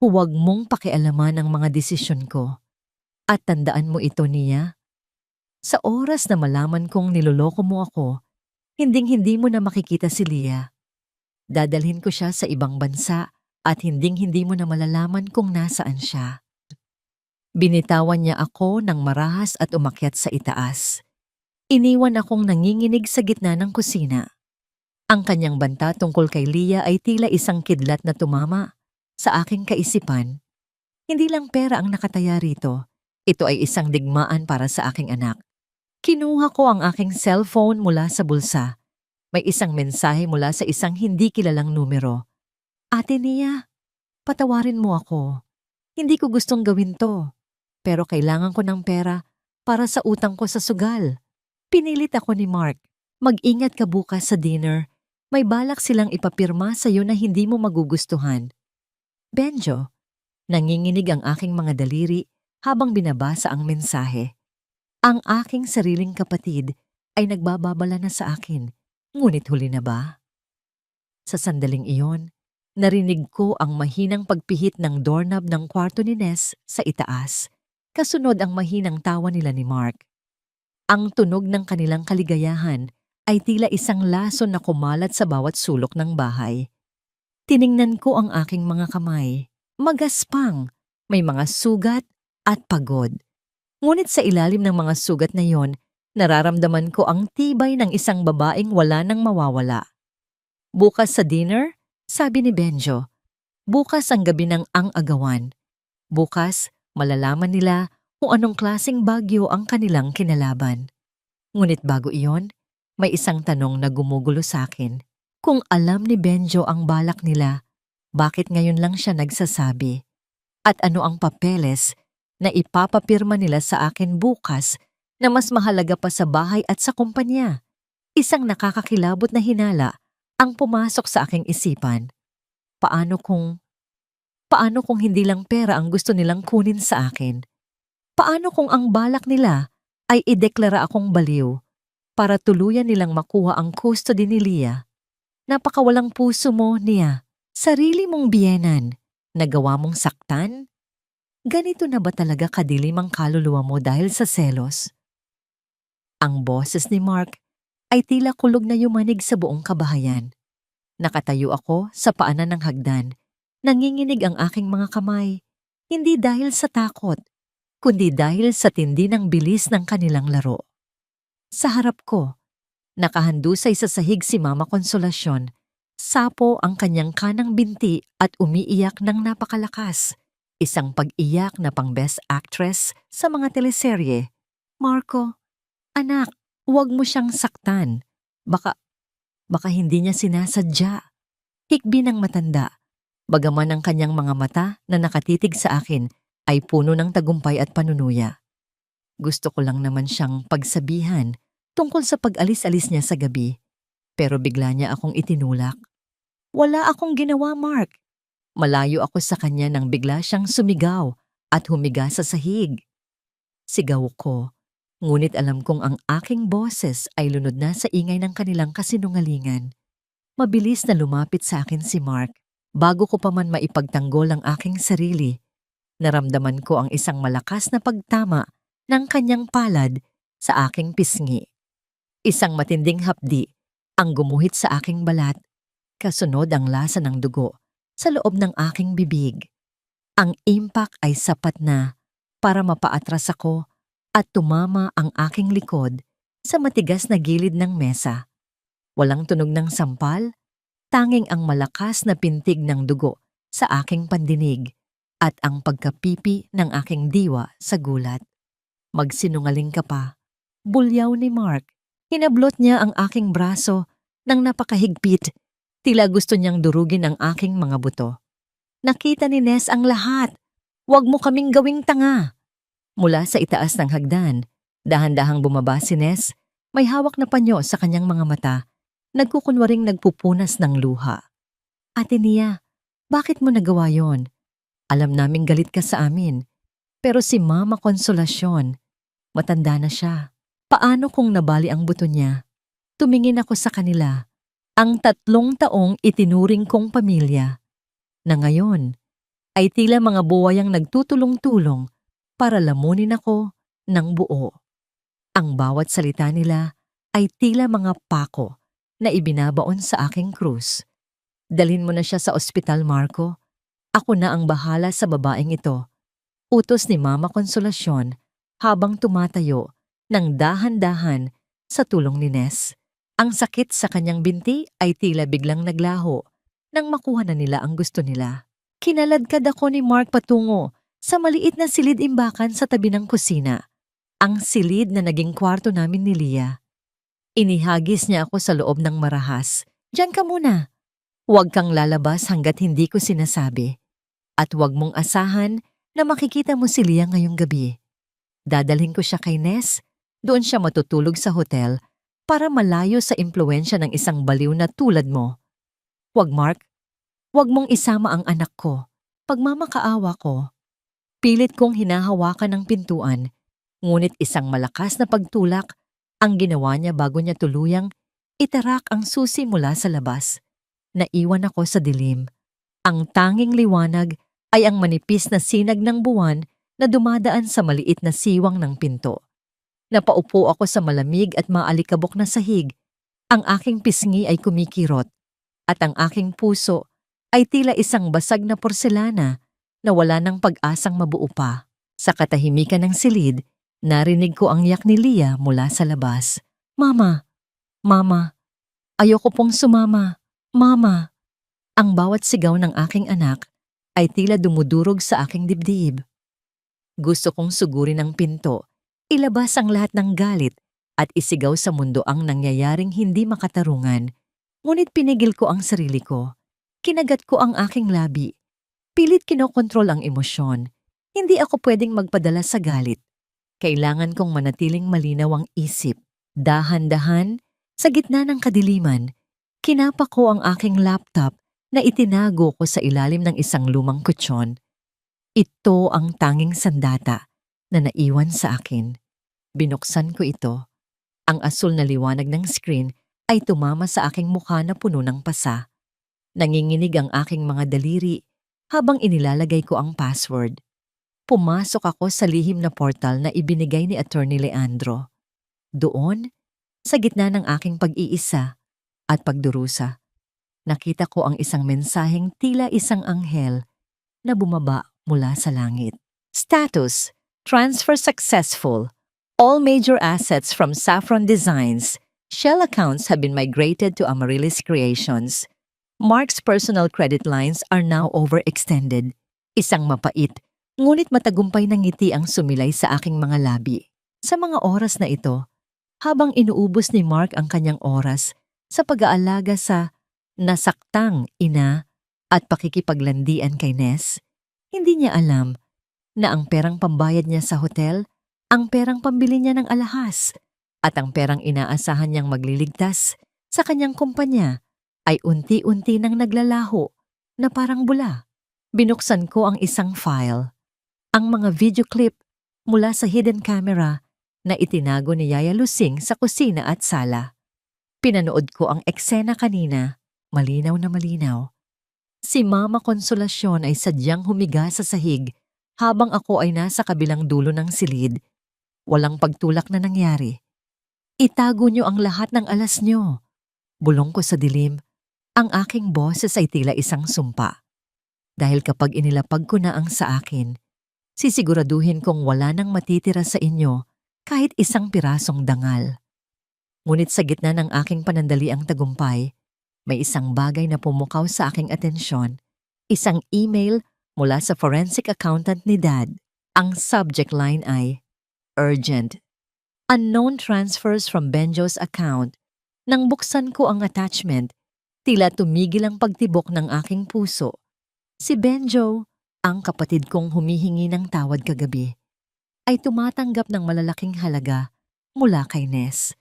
"Huwag mong pakialaman ang mga desisyon ko. At tandaan mo ito, Nia. Sa oras na malaman kong niloloko mo ako, hinding-hindi mo na makikita si Leah. Dadalhin ko siya sa ibang bansa at hinding-hindi mo na malalaman kung nasaan siya." Binitawan niya ako ng marahas at umakyat sa itaas. Iniwan akong nanginginig sa gitna ng kusina. Ang kanyang banta tungkol kay Leah ay tila isang kidlat na tumama sa aking kaisipan. Hindi lang pera ang nakataya rito. Ito ay isang digmaan para sa aking anak. Kinuha ko ang aking cellphone mula sa bulsa. May isang mensahe mula sa isang hindi kilalang numero. "Ate Nia, patawarin mo ako. Hindi ko gustong gawin to. Pero kailangan ko ng pera para sa utang ko sa sugal." Pinilit ako ni Mark. "Mag-ingat ka bukas sa dinner. May balak silang ipapirma sa iyo na hindi mo magugustuhan." "Benjo," nanginginig ang aking mga daliri habang binabasa ang mensahe. Ang aking sariling kapatid ay nagbababala na sa akin, ngunit huli na ba? Sa sandaling iyon, narinig ko ang mahinang pagpihit ng doorknob ng kwarto ni Ness sa itaas, kasunod ang mahinang tawa nila ni Mark. Ang tunog ng kanilang kaligayahan ay tila isang lason na kumalat sa bawat sulok ng bahay. Tiningnan ko ang aking mga kamay. Magaspang, may mga sugat at pagod. Ngunit sa ilalim ng mga sugat na yon, nararamdaman ko ang tibay ng isang babaeng wala nang mawawala. Bukas sa dinner, sabi ni Benjo. Bukas ang gabi ng ang agawan. Bukas, malalaman nila kung anong klaseng bagyo ang kanilang kinalaban. Ngunit bago iyon, may isang tanong na gumugulo sa akin. Kung alam ni Benjo ang balak nila, bakit ngayon lang siya nagsasabi? At ano ang papeles na ipapapirma nila sa akin bukas na mas mahalaga pa sa bahay at sa kumpanya? Isang nakakakilabot na hinala ang pumasok sa aking isipan. Paano kung hindi lang pera ang gusto nilang kunin sa akin? Paano kung ang balak nila ay ideklara akong baliw para tuluyan nilang makuha ang custody ni Leah? Napakawalang puso mo, Nia. Sarili mong biyenan. Nagawa mong saktan? Ganito na ba talaga kadilim ang kaluluwa mo dahil sa selos? Ang boses ni Mark ay tila kulog na yumanig sa buong kabahayan. Nakatayo ako sa paanan ng hagdan. Nanginginig ang aking mga kamay. Hindi dahil sa takot, kundi dahil sa tindi ng bilis ng kanilang laro. Sa harap ko, nakahandusay sa sahig si Mama Konsolasyon. Sapo ang kanyang kanang binti at umiiyak ng napakalakas. Isang pag-iyak na pang best actress sa mga teleserye. Marco, anak, huwag mo siyang saktan. Baka hindi niya sinasadya. Hikbi ng matanda. Bagaman ang kanyang mga mata na nakatitig sa akin ay puno ng tagumpay at panunuya. Gusto ko lang naman siyang pagsabihan tungkol sa pag-alis-alis niya sa gabi, pero bigla niya akong itinulak. Wala akong ginawa, Mark. Malayo ako sa kanya nang bigla siyang sumigaw at humiga sa sahig. Sigaw ko, ngunit alam kong ang aking boses ay lunod na sa ingay ng kanilang kasinungalingan. Mabilis na lumapit sa akin si Mark. Bago ko pa man maipagtanggol ang aking sarili, naramdaman ko ang isang malakas na pagtama ng kanyang palad sa aking pisngi. Isang matinding hapdi ang gumuhit sa aking balat, kasunod ang lasa ng dugo sa loob ng aking bibig. Ang impact ay sapat na para mapaatras ako at tumama ang aking likod sa matigas na gilid ng mesa. Walang tunog ng sampal, tanging ang malakas na pintig ng dugo sa aking pandinig at ang pagkapipi ng aking diwa sa gulat. Magsinungaling ka pa. Bulyaw ni Mark. Hinablot niya ang aking braso nang napakahigpit. Tila gusto niyang durugin ang aking mga buto. Nakita ni Ness ang lahat. Huwag mo kaming gawing tanga. Mula sa itaas ng hagdan, dahan-dahang bumaba si Ness, may hawak na panyo sa kanyang mga mata. Nagkukunwaring nagpupunas ng luha. Ate Nia, bakit mo nagawa yon? Alam naming galit ka sa amin. Pero si Mama Konsolasyon, matanda na siya. Paano kung nabali ang buto niya? Tumingin ako sa kanila. Ang 3 taong itinuring kong pamilya. Na ngayon, ay tila mga buwayang nagtutulong-tulong para lamunin ako ng buo. Ang bawat salita nila ay tila mga pako na ibinabaon sa aking krus. Dalhin mo na siya sa ospital, Marco. Ako na ang bahala sa babaeng ito. Utos ni Mama Konsolasyon habang tumatayo ng dahan-dahan sa tulong ni Ness. Ang sakit sa kanyang binti ay tila biglang naglaho nang makuha na nila ang gusto nila. Kinaladkad ako ni Mark patungo sa maliit na silid-imbakan sa tabi ng kusina. Ang silid na naging kwarto namin ni Leah. Inihagis niya ako sa loob ng marahas. Diyan ka muna. Huwag kang lalabas hanggat hindi ko sinasabi. At huwag mong asahan na makikita mo si Leah ngayong gabi. Dadalhin ko siya kay Ness. Doon siya matutulog sa hotel para malayo sa impluwensya ng isang baliw na tulad mo. Huwag, Mark. Huwag mong isama ang anak ko. Pagmamakaawa ko. Pilit kong hinahawakan ng pintuan, ngunit isang malakas na pagtulak ang ginawa niya bago niya tuluyang itarak ang susi mula sa labas. Naiwan ako sa dilim. Ang tanging liwanag ay ang manipis na sinag ng buwan na dumadaan sa maliit na siwang ng pinto. Napaupo ako sa malamig at maalikabok na sahig. Ang aking pisngi ay kumikirot at ang aking puso ay tila isang basag na porselana na wala ng pag-asang mabuo pa. Sa katahimikan ng silid, narinig ko ang yak ni Leah mula sa labas. Mama! Mama! Ayoko pong sumama! Mama! Ang bawat sigaw ng aking anak ay tila dumudurog sa aking dibdib. Gusto kong sugurin ang pinto, ilabas ang lahat ng galit at isigaw sa mundo ang nangyayaring hindi makatarungan. Ngunit pinigil ko ang sarili ko. Kinagat ko ang aking labi. Pilit kinokontrol ang emosyon. Hindi ako pwedeng magpadala sa galit. Kailangan kong manatiling malinaw ang isip. Dahan-dahan, sa gitna ng kadiliman, kinapa ko ang aking laptop na itinago ko sa ilalim ng isang lumang kutsyon. Ito ang tanging sandata na naiwan sa akin. Binuksan ko ito. Ang asul na liwanag ng screen ay tumama sa aking mukha na puno ng pasa. Nanginginig ang aking mga daliri habang inilalagay ko ang password. Pumasok ako sa lihim na portal na ibinigay ni Attorney Leandro. Doon, sa gitna ng aking pag-iisa at pagdurusa, nakita ko ang isang mensaheng tila isang anghel na bumaba mula sa langit. Status: Transfer successful. All major assets from Saffron Designs, shell accounts have been migrated to Amaryllis Creations. Mark's personal credit lines are now overextended. Isang mapait, ngunit matagumpay na ngiti ang sumilay sa aking mga labi. Sa mga oras na ito, habang inuubos ni Mark ang kanyang oras sa pag-aalaga sa nasaktang ina at pakikipaglandian kay Ness, hindi niya alam na ang perang pambayad niya sa hotel, ang perang pambili niya ng alahas, at ang perang inaasahan niyang magliligtas sa kanyang kumpanya ay unti-unti nang naglalaho na parang bula. Binuksan ko ang isang file, ang mga video clip mula sa hidden camera na itinago ni Yaya Lusing sa kusina at sala. Pinanood ko ang eksena kanina, malinaw na malinaw. Si Mama Konsolasyon ay sadyang humiga sa sahig habang ako ay nasa kabilang dulo ng silid. Walang pagtulak na nangyari. Itago niyo ang lahat ng alas niyo. Bulong ko sa dilim. Ang aking boses ay tila isang sumpa. Dahil kapag inilapag ko na ang sa akin, sisiguraduhin kong wala nang matitira sa inyo kahit isang pirasong dangal. Ngunit sa gitna ng aking panandaliang tagumpay, may isang bagay na pumukaw sa aking atensyon. Isang email mula sa forensic accountant ni Dad. Ang subject line ay Urgent. Unknown transfers from Benjo's account. Nang buksan ko ang attachment, tila tumigil ang pagtibok ng aking puso. Si Benjo, ang kapatid kong humihingi ng tawad kagabi, ay tumatanggap ng malalaking halaga mula kay Ness.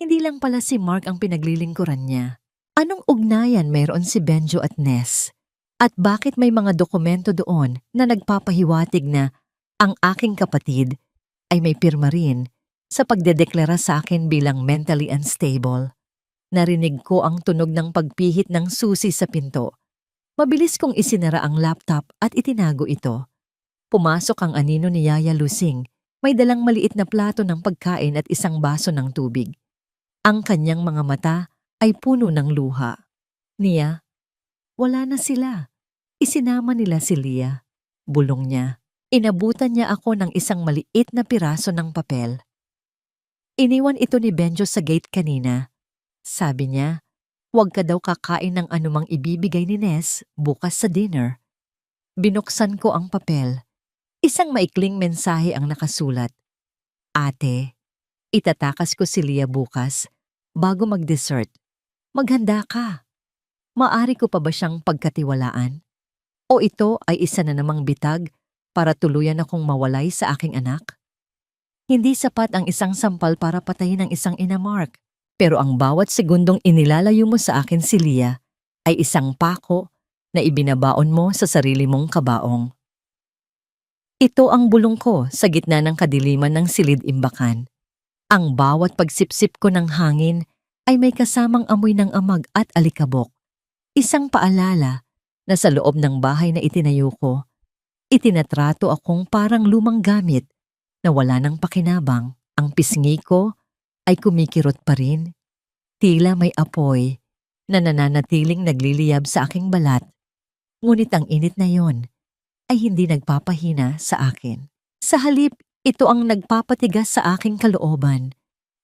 Hindi lang pala si Mark ang pinaglilingkuran niya. Anong ugnayan mayroon si Benjo at Ness? At bakit may mga dokumento doon na nagpapahiwatig na ang aking kapatid ay may pirma rin sa pagdedeklara sa akin bilang mentally unstable? Narinig ko ang tunog ng pagpihit ng susi sa pinto. Mabilis kong isinara ang laptop at itinago ito. Pumasok ang anino ni Yaya Lusing. May dalang maliit na plato ng pagkain at isang baso ng tubig. Ang kanyang mga mata ay puno ng luha. Nia, wala na sila. Isinama nila si Leah. Bulong niya. Inabutan niya ako ng isang maliit na piraso ng papel. Iniwan ito ni Benjo sa gate kanina. Sabi niya, huwag ka daw kakain ng anumang ibibigay ni Ness bukas sa dinner. Binuksan ko ang papel. Isang maikling mensahe ang nakasulat. Ate, itatakas ko si Leah bukas bago mag-dessert. Maghanda ka. Maari ko pa ba siyang pagkatiwalaan? O ito ay isa na namang bitag para tuluyan akong mawalay sa aking anak? Hindi sapat ang isang sampal para patayin ang isang ina, Mark. Pero ang bawat segundong inilalayo mo sa akin si Leah ay isang pako na ibinabaon mo sa sarili mong kabaong. Ito ang bulong ko sa gitna ng kadiliman ng silid-imbakan. Ang bawat pagsipsip ko ng hangin ay may kasamang amoy ng amag at alikabok. Isang paalala na sa loob ng bahay na itinayo ko, itinatrato akong parang lumang gamit na wala ng pakinabang. Ang pisngi ko ay kumikirot pa rin. Tila may apoy na nananatiling nagliliyab sa aking balat. Ngunit ang init na yon ay hindi nagpapahina sa akin. Sa halip, ito ang nagpapatigas sa aking kalooban.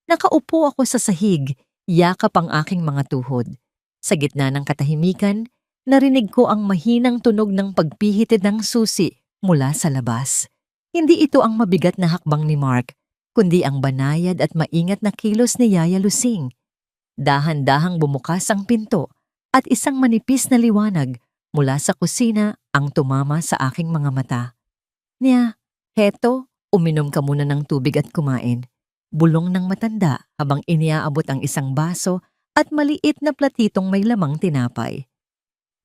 Nakaupo ako sa sahig, yakap ang aking mga tuhod. Sa gitna ng katahimikan, narinig ko ang mahinang tunog ng pagpihitid ng susi mula sa labas. Hindi ito ang mabigat na hakbang ni Mark, kundi ang banayad at maingat na kilos ni Yaya Lusing. Dahan-dahang bumukas ang pinto at isang manipis na liwanag mula sa kusina ang tumama sa aking mga mata. Niya, heto, uminom ka muna ng tubig at kumain. Bulong ng matanda habang iniaabot ang isang baso at maliit na platitong may lamang tinapay.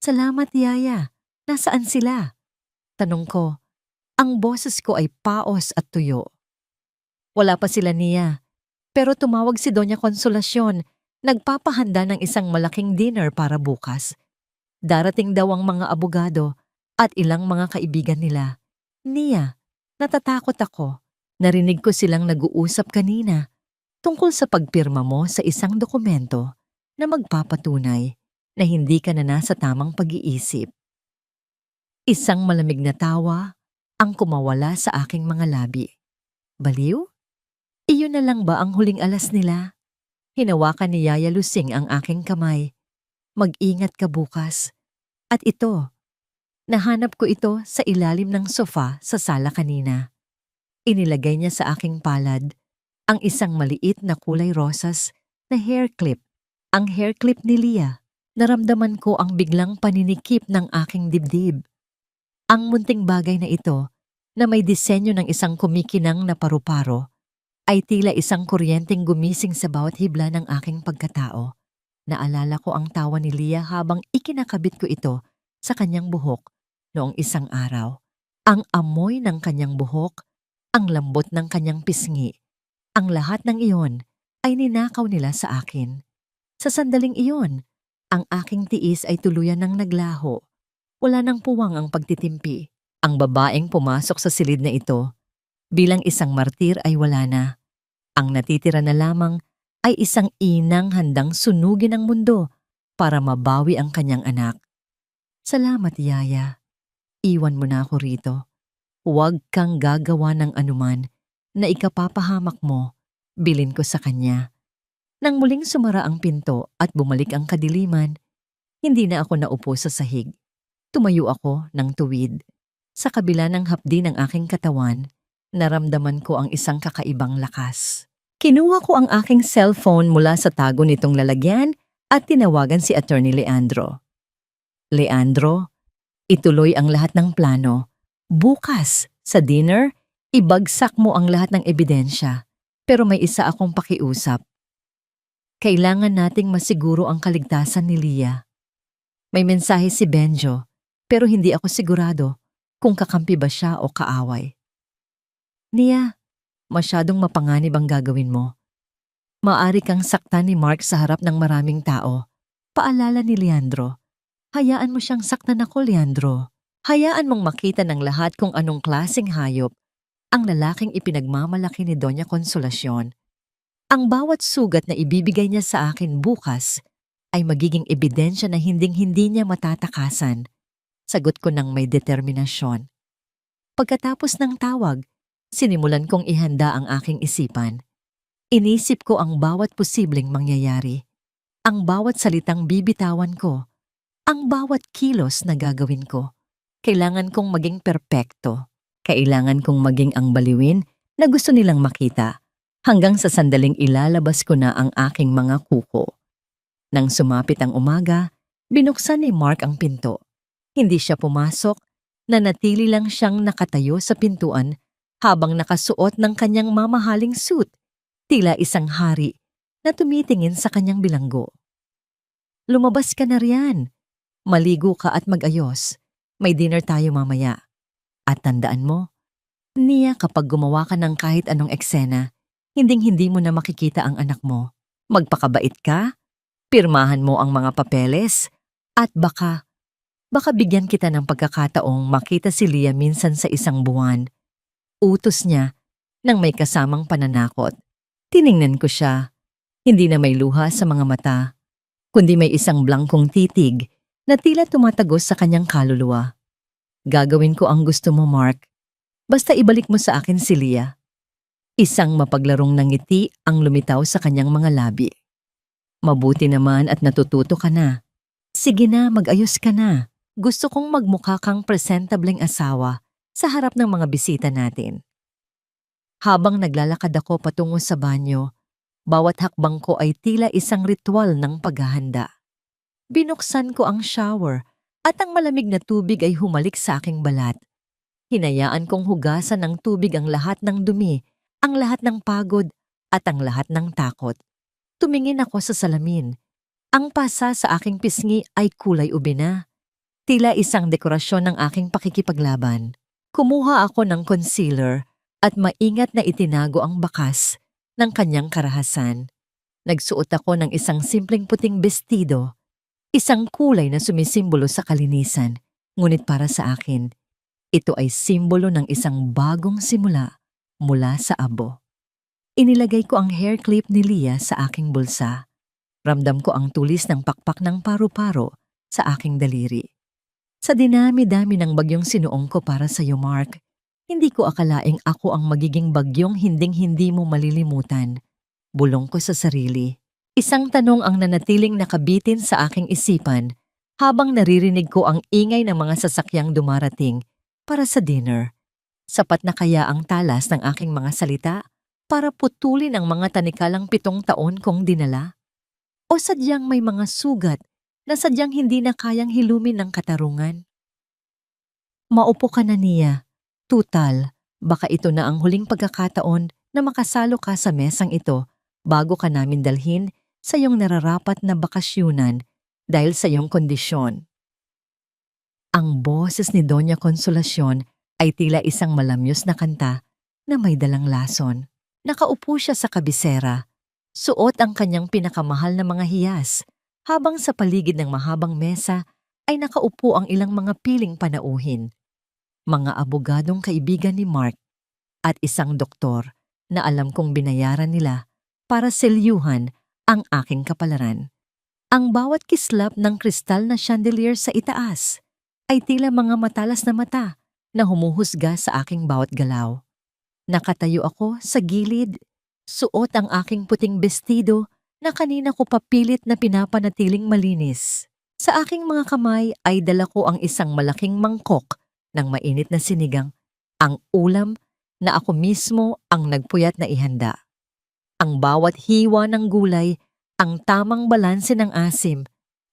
Salamat, Yaya. Nasaan sila? Tanong ko. Ang boses ko ay paos at tuyo. Wala pa sila, Nia. Pero tumawag si Doña Consolacion. Nagpapahanda ng isang malaking dinner para bukas. Darating daw ang mga abogado at ilang mga kaibigan nila. Nia, natatakot ako. Narinig ko silang nag-uusap kanina tungkol sa pagpirma mo sa isang dokumento na magpapatunay na hindi ka na nasa tamang pag-iisip. Isang malamig na tawa ang kumawala sa aking mga labi. Baliw? Iyon na lang ba ang huling alas nila? Hinawakan ni Yaya Lusing ang aking kamay. Mag-ingat ka bukas. At ito, nahanap ko ito sa ilalim ng sofa sa sala kanina. Inilagay niya sa aking palad ang isang maliit na kulay rosas na hair clip. Ang hair clip ni Leah. Naramdaman ko ang biglang paninikip ng aking dibdib. Ang munting bagay na ito, na may disenyo ng isang kumikinang na paru-paro, ay tila isang kuryenteng gumising sa bawat hibla ng aking pagkatao. Naalala ko ang tawa ni Leah habang ikinakabit ko ito sa kanyang buhok noong isang araw. Ang amoy ng kanyang buhok, ang lambot ng kanyang pisngi, ang lahat ng iyon ay ninakaw nila sa akin. Sa sandaling iyon, ang aking tiis ay tuluyan ng naglaho. Wala nang puwang ang pagtitimpi. Ang babaeng pumasok sa silid na ito, bilang isang martir ay wala na. Ang natitira na lamang ay isang inang handang sunugin ang mundo para mabawi ang kanyang anak. Salamat, Yaya. Iwan mo na ako rito. Huwag kang gagawa ng anuman na ikapapahamak mo, bilin ko sa kanya. Nang muling sumara ang pinto at bumalik ang kadiliman, hindi na ako naupo sa sahig. Tumayo ako ng tuwid. Sa kabila ng hapdi ng aking katawan, naramdaman ko ang isang kakaibang lakas. Kinuha ko ang aking cellphone mula sa tago nitong lalagyan at tinawagan si Attorney Leandro. Leandro, ituloy ang lahat ng plano. Bukas, sa dinner, ibagsak mo ang lahat ng ebidensya. Pero may isa akong pakiusap. Kailangan nating masiguro ang kaligtasan ni Leah. May mensahe si Benjo, pero hindi ako sigurado kung kakampi ba siya o kaaway. Nia, masyadong mapanganib ang gagawin mo. Maari kang saktan ni Mark sa harap ng maraming tao. Paalala ni Leandro. Hayaan mo siyang saktan ako, Leandro. Hayaan mong makita ng lahat kung anong klaseng hayop ang lalaking ipinagmamalaki ni Doña Consolacion. Ang bawat sugat na ibibigay niya sa akin bukas ay magiging ebidensya na hinding-hindi niya matatakasan. Sagot ko ng may determinasyon. Pagkatapos ng tawag, sinimulan kong ihanda ang aking isipan. Inisip ko ang bawat posibleng mangyayari. Ang bawat salitang bibitawan ko. Ang bawat kilos na gagawin ko. Kailangan kong maging perpekto. Kailangan kong maging ang baliwin na gusto nilang makita. Hanggang sa sandaling ilalabas ko na ang aking mga kuko. Nang sumapit ang umaga, binuksan ni Mark ang pinto. Hindi siya pumasok, nanatili lang siyang nakatayo sa pintuan habang nakasuot ng kanyang mamahaling suit, tila isang hari na tumitingin sa kanyang bilanggo. Lumabas ka na riyan. Maligo ka at mag-ayos. May dinner tayo mamaya. At tandaan mo, Nia, kapag gumawa ka ng kahit anong eksena, hinding-hindi mo na makikita ang anak mo. Magpakabait ka, pirmahan mo ang mga papeles, at baka bigyan kita ng pagkakataong makita si Leah minsan sa isang buwan. Utos niya nang may kasamang pananakot. Tiningnan ko siya, hindi na may luha sa mga mata, kundi may isang blangkong titig na tila tumatagos sa kanyang kaluluwa. Gagawin ko ang gusto mo, Mark. Basta ibalik mo sa akin si Leah. Isang mapaglarong ng ngiti ang lumitaw sa kanyang mga labi. Mabuti naman at natututo ka na. Sige na, mag-ayos ka na. Gusto kong magmukha kang presentableng asawa sa harap ng mga bisita natin. Habang naglalakad ako patungo sa banyo, bawat hakbang ko ay tila isang ritual ng paghahanda. Binuksan ko ang shower at ang malamig na tubig ay humalik sa aking balat. Hinayaan kong hugasan ng tubig ang lahat ng dumi, ang lahat ng pagod at ang lahat ng takot. Tumingin ako sa salamin. Ang pasa sa aking pisngi ay kulay ube na. Tila isang dekorasyon ng aking pakikipaglaban. Kumuha ako ng concealer at maingat na itinago ang bakas ng kanyang karahasan. Nagsuot ako ng isang simpleng puting bestido, isang kulay na sumisimbolo sa kalinisan, ngunit para sa akin, ito ay simbolo ng isang bagong simula mula sa abo. Inilagay ko ang hair clip ni Leah sa aking bulsa. Ramdam ko ang tulis ng pakpak ng paru-paro sa aking daliri. Sa dinami-dami ng bagyong sinuong ko para sa iyo, Mark, hindi ko akalaing ako ang magiging bagyong hinding-hindi mo malilimutan. Bulong ko sa sarili. Isang tanong ang nanatiling nakabitin sa aking isipan habang naririnig ko ang ingay ng mga sasakyang dumarating para sa dinner. Sapat na kaya ang talas ng aking mga salita para putulin ang mga tanikalang 7 taon kong dinala? O sadyang may mga sugat na sadyang hindi na kayang hilumin ng katarungan? Maupo ka na, Nia. Tutal, baka ito na ang huling pagkakataon na makasalo ka sa mesang ito bago ka namin dalhin sa iyong nararapat na bakasyunan dahil sa iyong kondisyon. Ang boses ni Doña Consolacion ay tila isang malamyos na kanta na may dalang lason. Nakaupo siya sa kabisera, suot ang kanyang pinakamahal na mga hiyas, habang sa paligid ng mahabang mesa ay nakaupo ang ilang mga piling panauhin. Mga abogadong kaibigan ni Mark at isang doktor na alam kong binayaran nila para selyuhan ang aking kapalaran. Ang bawat kislap ng kristal na chandelier sa itaas ay tila mga matalas na mata na humuhusga sa aking bawat galaw. Nakatayo ako sa gilid, suot ang aking puting bestido na kanina ko papilit na pinapanatiling malinis. Sa aking mga kamay ay dala ko ang isang malaking mangkok ng mainit na sinigang, ang ulam na ako mismo ang nagpuyat na ihanda. Ang bawat hiwa ng gulay, ang tamang balanse ng asim,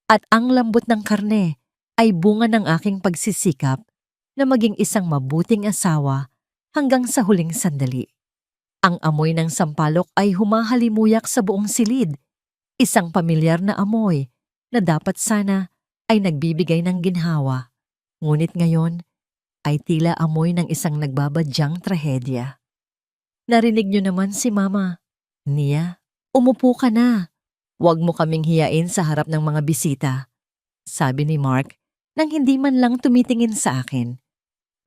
at ang lambot ng karne ay bunga ng aking pagsisikap na maging isang mabuting asawa hanggang sa huling sandali. Ang amoy ng sampalok ay humahalimuyak sa buong silid, isang pamilyar na amoy na dapat sana ay nagbibigay ng ginhawa. Ngunit ngayon ay tila amoy ng isang nagbabadyang trahedya. Narinig niyo naman si Mama. Nia, umupo ka na. Huwag mo kaming hiyain sa harap ng mga bisita, sabi ni Mark nang hindi man lang tumitingin sa akin.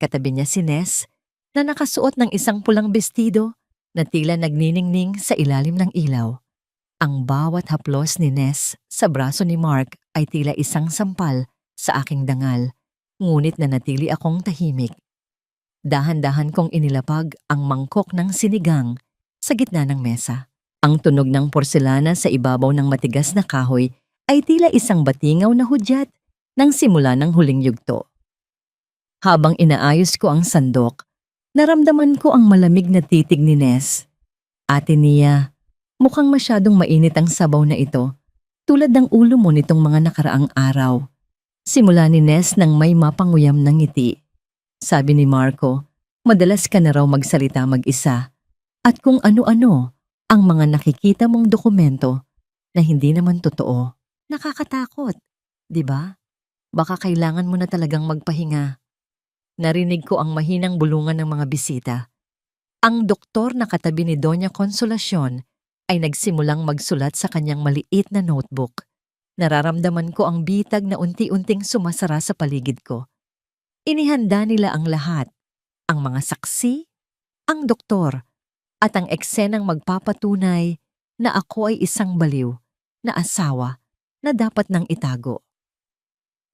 Katabi niya si Ness na nakasuot ng isang pulang bestido na tila nagniningning sa ilalim ng ilaw. Ang bawat haplos ni Ness sa braso ni Mark ay tila isang sampal sa aking dangal, ngunit nanatili akong tahimik. Dahan-dahan kong inilapag ang mangkok ng sinigang sa gitna ng mesa. Ang tunog ng porselana sa ibabaw ng matigas na kahoy ay tila isang batingaw na hudyat ng simula ng huling yugto. Habang inaayos ko ang sandok, naramdaman ko ang malamig na titig ni Ness. Ate Nia, mukhang masyadong mainit ang sabaw na ito, tulad ng ulo mo nitong mga nakaraang araw. Simula ni Ness nang may mapanguyam ng ngiti. Sabi ni Marco, madalas ka na raw magsalita mag-isa at kung ano-ano ang mga nakikita mong dokumento na hindi naman totoo. Nakakatakot, di ba? Baka kailangan mo na talagang magpahinga. Narinig ko ang mahinang bulungan ng mga bisita. Ang doktor na katabi ni Doña Consolacion ay nagsimulang magsulat sa kanyang maliit na notebook. Nararamdaman ko ang bitag na unti-unting sumasara sa paligid ko. Inihanda nila ang lahat, ang mga saksi, ang doktor, at ang eksenang magpapatunay na ako ay isang baliw na asawa na dapat nang itago.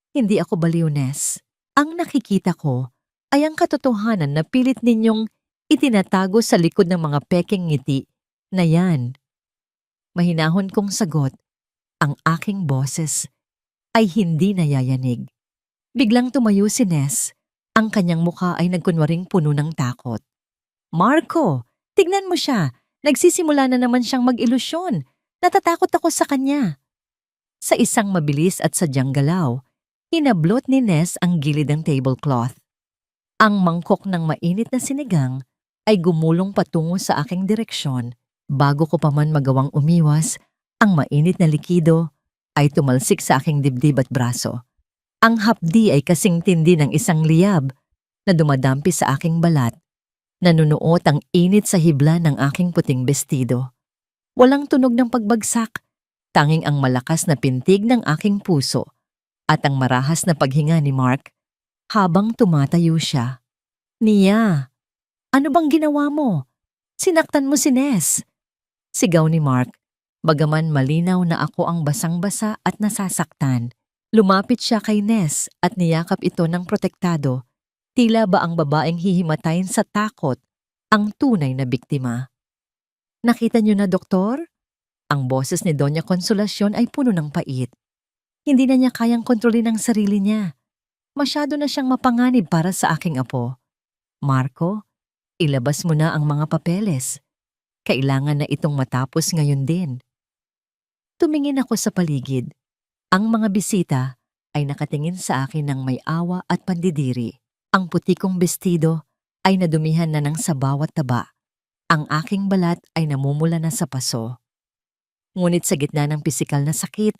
Hindi ako baliw, Ness. Ang nakikita ko ay ang katotohanan na pilit ninyong itinatago sa likod ng mga pekeng ngiti na yan. Mahinahon kong sagot, ang aking boses ay hindi nayayanig. Biglang tumayo si Ness. Ang kanyang mukha ay nagkunwaring puno ng takot. Marco, tignan mo siya. Nagsisimula na naman siyang mag-ilusyon. Natatakot ako sa kanya. Sa isang mabilis at sadyang galaw, hinablot ni Ness ang gilid ng tablecloth. Ang mangkok ng mainit na sinigang ay gumulong patungo sa aking direksyon. Bago ko pa man magawang umiwas, ang mainit na likido ay tumalsik sa aking dibdib at braso. Ang hapdi ay kasing tindi ng isang liyab na dumadampi sa aking balat. Nanunuot ang init sa hibla ng aking puting bestido. Walang tunog ng pagbagsak, tanging ang malakas na pintig ng aking puso at ang marahas na paghinga ni Mark habang tumatayo siya. Nia, ano bang ginawa mo? Sinaktan mo si Ness. Sigaw ni Mark, bagaman malinaw na ako ang basang-basa at nasasaktan. Lumapit siya kay Ness at niyakap ito ng protektado. Tila ba ang babaeng hihimatayin sa takot ang tunay na biktima? Nakita niyo na, doktor? Ang boses ni Doña Consolacion ay puno ng pait. Hindi na niya kayang kontrolin ang sarili niya. Masyado na siyang mapanganib para sa aking apo. Marco, ilabas mo na ang mga papeles. Kailangan na itong matapos ngayon din. Tumingin ako sa paligid. Ang mga bisita ay nakatingin sa akin ng may awa at pandidiri. Ang puti kong bestido ay nadumihan na ng sabaw at taba. Ang aking balat ay namumula na sa paso. Ngunit sa gitna ng pisikal na sakit,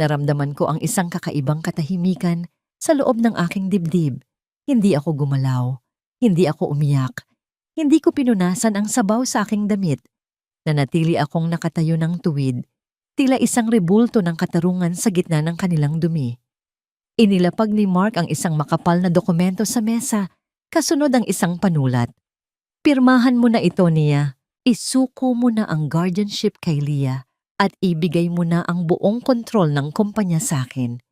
naramdaman ko ang isang kakaibang katahimikan sa loob ng aking dibdib. Hindi ako gumalaw. Hindi ako umiyak. Hindi ko pinunasan ang sabaw sa aking damit. Nanatili akong nakatayo ng tuwid. Tila isang rebulto ng katarungan sa gitna ng kanilang dumi. Inilapag ni Mark ang isang makapal na dokumento sa mesa, kasunod ang isang panulat. Pirmahan mo na ito, Nia. Isuko mo na ang guardianship kay Leah at ibigay mo na ang buong kontrol ng kumpanya sa akin.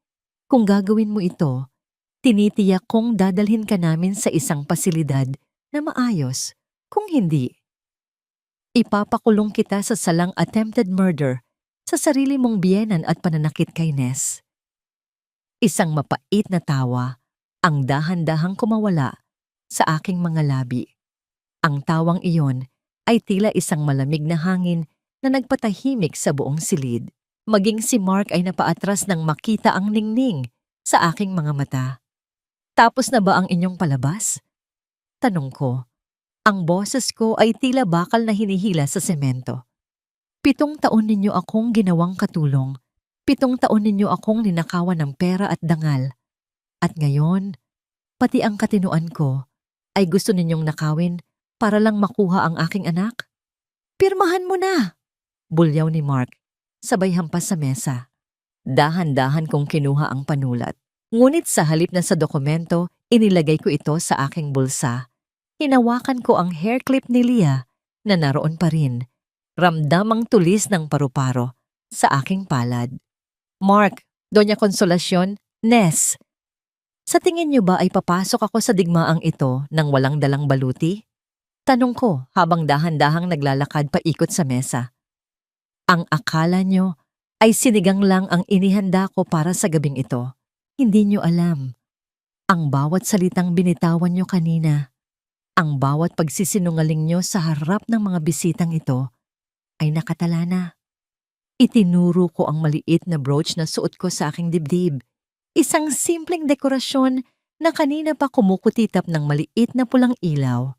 Kung gagawin mo ito, tinitiyak kong dadalhin ka namin sa isang pasilidad na maayos. Kung hindi, ipapakulong kita sa salang attempted murder sa sarili mong biyenan at pananakit kay Ness. Isang mapait na tawa ang dahan-dahang kumawala sa aking mga labi. Ang tawang iyon ay tila isang malamig na hangin na nagpatahimik sa buong silid. Maging si Mark ay napaatras nang makita ang ningning sa aking mga mata. Tapos na ba ang inyong palabas? Tanong ko. Ang boses ko ay tila bakal na hinihila sa semento. 7 taon ninyo akong ginawang katulong. 7 taon ninyo akong ninakawan ng pera at dangal. At ngayon, pati ang katinuan ko ay gusto ninyong nakawin para lang makuha ang aking anak? Pirmahan mo na! Bulyaw ni Mark, sabay hampas sa mesa. Dahan-dahan kong kinuha ang panulat. Ngunit sa halip na sa dokumento, inilagay ko ito sa aking bulsa. Hinawakan ko ang hair clip ni Leah na naroon pa rin. Ramdam ang tulis ng paru-paro sa aking palad. Mark, Doña Consolacion, Ness, sa tingin niyo ba ay papasok ako sa digmaang ito nang walang dalang baluti? Tanong ko habang dahan-dahang naglalakad paikot sa mesa. Ang akala niyo ay sinigang lang ang inihanda ko para sa gabing ito. Hindi niyo alam. Ang bawat salitang binitawan niyo kanina, ang bawat pagsisinungaling niyo sa harap ng mga bisitang ito, ay nakatala na. Itinuro ko ang maliit na brooch na suot ko sa aking dibdib. Isang simpleng dekorasyon na kanina pa kumukutitap ng maliit na pulang ilaw.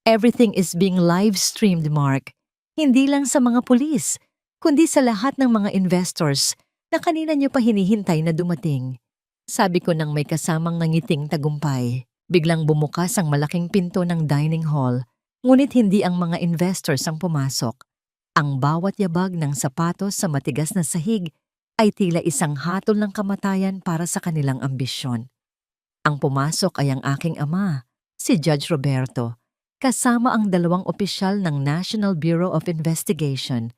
Everything is being live-streamed, Mark. Hindi lang sa mga pulis, kundi sa lahat ng mga investors na kanina niyo pa hinihintay na dumating. Sabi ko nang may kasamang nangiting tagumpay. Biglang bumukas ang malaking pinto ng dining hall, ngunit hindi ang mga investors ang pumasok. Ang bawat yabag ng sapatos sa matigas na sahig ay tila isang hatol ng kamatayan para sa kanilang ambisyon. Ang pumasok ay ang aking ama, si Judge Roberto, kasama ang 2 opisyal ng National Bureau of Investigation.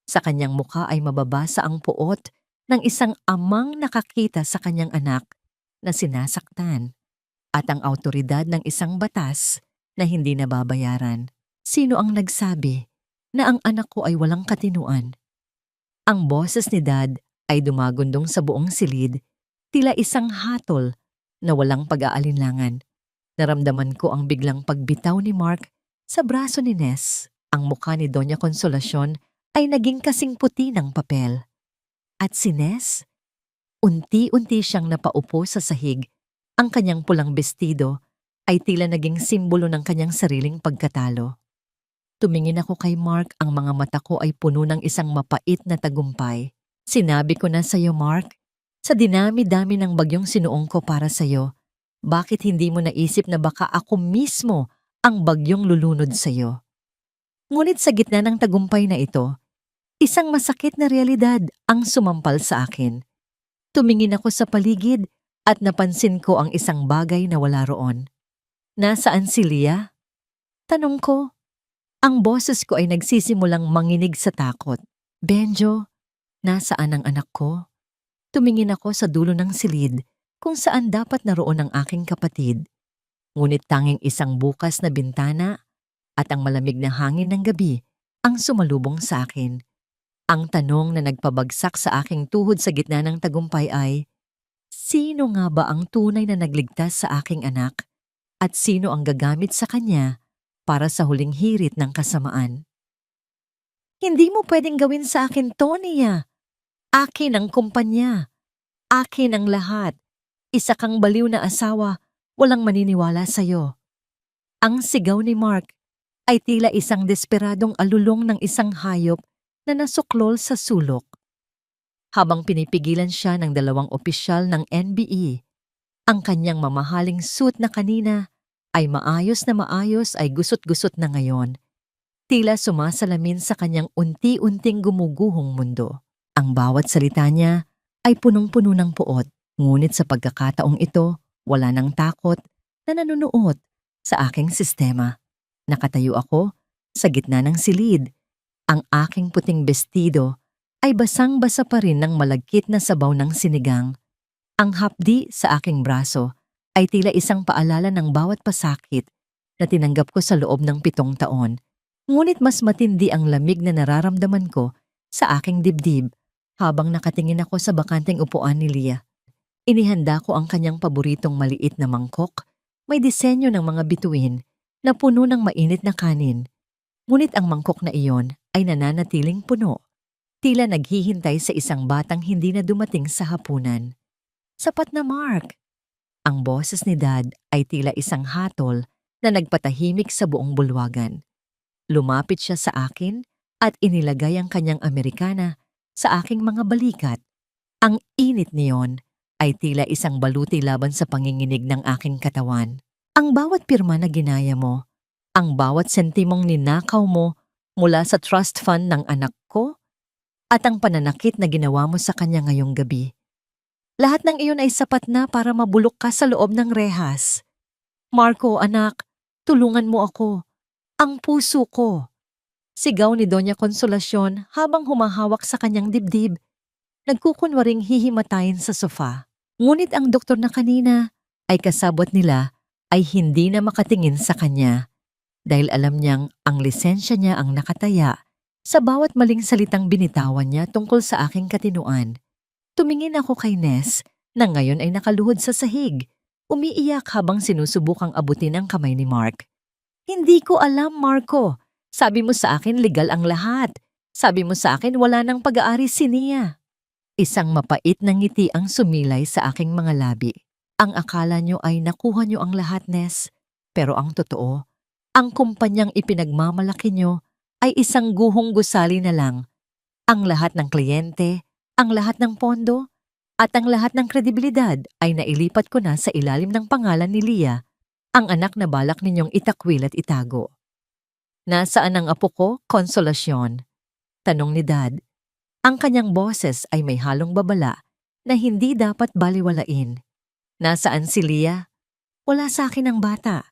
Sa kanyang mukha ay mababasa ang puot ng isang amang nakakita sa kanyang anak na sinasaktan at ang awtoridad ng isang batas na hindi nababayaran. Sino ang nagsabi na ang anak ko ay walang katinuan? Ang boses ni Dad ay dumagundong sa buong silid, tila isang hatol na walang pag-aalinlangan. Naramdaman ko ang biglang pagbitaw ni Mark sa braso ni Ness. Ang mukha ni Doña Consolacion ay naging kasing puti ng papel. At si Ness, unti-unti siyang napaupo sa sahig. Ang kanyang pulang bestido ay tila naging simbolo ng kanyang sariling pagkatalo. Tumingin ako kay Mark, ang mga mata ko ay puno ng isang mapait na tagumpay. Sinabi ko na sa'yo, Mark, sa dinami-dami ng bagyong sinuong ko para sa'yo, bakit hindi mo naisip na baka ako mismo ang bagyong lulunod sa'yo? Ngunit sa gitna ng tagumpay na ito, isang masakit na realidad ang sumampal sa akin. Tumingin ako sa paligid at napansin ko ang isang bagay na wala roon. Nasaan si Leah? Tanong ko. Ang boses ko ay nagsisimulang manginig sa takot. Benjo, nasaan ang anak ko? Tumingin ako sa dulo ng silid kung saan dapat naroon ang aking kapatid. Ngunit tanging isang bukas na bintana at ang malamig na hangin ng gabi ang sumalubong sa akin. Ang tanong na nagpabagsak sa aking tuhod sa gitna ng tagumpay ay, sino nga ba ang tunay na nagligtas sa aking anak at sino ang gagamit sa kanya para sa huling hirit ng kasamaan? Hindi mo pwedeng gawin sa akin to, Nia. Akin ang kumpanya. Akin ang lahat. Isa kang baliw na asawa, walang maniniwala sa'yo. Ang sigaw ni Mark ay tila isang desperadong alulong ng isang hayop na nasuklol sa sulok. Habang pinipigilan siya ng 2 opisyal ng NBE, ang kanyang mamahaling suit na kanina ay maayos ay gusot-gusot na ngayon. Tila sumasalamin sa kanyang unti-unting gumuguhong mundo. Ang bawat salita niya ay punong-puno ng puot, ngunit sa pagkakataong ito, wala ng takot na nanunuot sa aking sistema. Nakatayo ako sa gitna ng silid. Ang aking puting bestido ay basang-basa pa rin ng malagkit na sabaw ng sinigang. Ang hapdi sa aking braso ay tila isang paalala ng bawat pasakit na tinanggap ko sa loob ng 7 taon. Ngunit mas matindi ang lamig na nararamdaman ko sa aking dibdib habang nakatingin ako sa bakanteng upuan ni Leah. Inihanda ko ang kanyang paboritong maliit na mangkok, may disenyo ng mga bituin na puno ng mainit na kanin. Ngunit ang mangkok na iyon ay nananatiling puno, tila naghihintay sa isang batang hindi na dumating sa hapunan. Sapat na, Mark. Ang boses ni Dad ay tila isang hatol na nagpatahimik sa buong bulwagan. Lumapit siya sa akin at inilagay ang kanyang Amerikana sa aking mga balikat. Ang init niyon ay tila isang baluti laban sa panginginig ng aking katawan. Ang bawat pirma na ginaya mo, ang bawat sentimong ninakaw mo mula sa trust fund ng anak ko, at ang pananakit na ginawa mo sa kanya ngayong gabi. Lahat ng iyon ay sapat na para mabulok ka sa loob ng rehas. Marco, anak, tulungan mo ako. Ang puso ko. Sigaw ni Doña Consolacion habang humahawak sa kanyang dibdib. Nagkukunwaring hihimatayin sa sofa. Ngunit ang doktor na kanina ay kasabot nila ay hindi na makatingin sa kanya dahil alam niyang ang lisensya niya ang nakataya sa bawat maling salitang binitawan niya tungkol sa aking katinuan. Tumingin ako kay Ness na ngayon ay nakaluhod sa sahig, umiiyak habang sinusubukang abutin ang kamay ni Mark. Hindi ko alam, Marco. Sabi mo sa akin legal ang lahat. Sabi mo sa akin wala nang pag-aari si Nia. Isang mapait na ngiti ang sumilay sa aking mga labi. Ang akala nyo ay nakuha nyo ang lahat, Ness. Pero ang totoo, ang kumpanyang ipinagmamalaki nyo ay isang guhong gusali na lang. Ang lahat ng kliyente, ang lahat ng pondo, at ang lahat ng kredibilidad ay nailipat ko na sa ilalim ng pangalan ni Leah. ang anak na balak ninyong itakwil at itago. Nasaan ang apo ko, Konsolasyon? Tanong ni Dad. Ang kanyang boses ay may halong babala na hindi dapat baliwalain. Nasaan si Lia? Wala sa akin ang bata.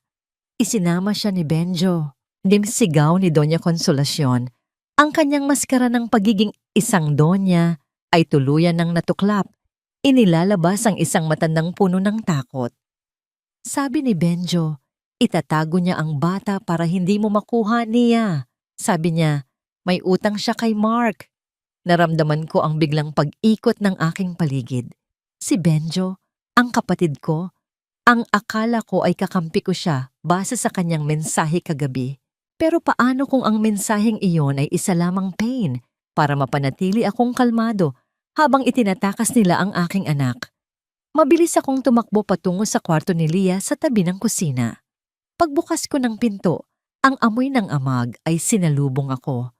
Isinama siya ni Benjo. Sigaw ni Doña Konsolasyon. Ang kanyang maskara ng pagiging isang donya ay tuluyan ng natuklap. Inilalabas ang isang matandang puno ng takot. Sabi ni Benjo, itatago niya ang bata para hindi mo makuha niya. Sabi niya, may utang siya kay Mark. Naramdaman ko ang biglang pag-ikot ng aking paligid. Si Benjo, ang kapatid ko, ang akala ko ay kakampi ko siya base sa kanyang mensahe kagabi. Pero paano kung ang mensaheng iyon ay isa lamang pain para mapanatili akong kalmado habang itinatakas nila ang aking anak? Mabilis akong tumakbo patungo sa kwarto ni Lia sa tabi ng kusina. Pagbukas ko ng pinto, ang amoy ng amag ay sinalubong ako.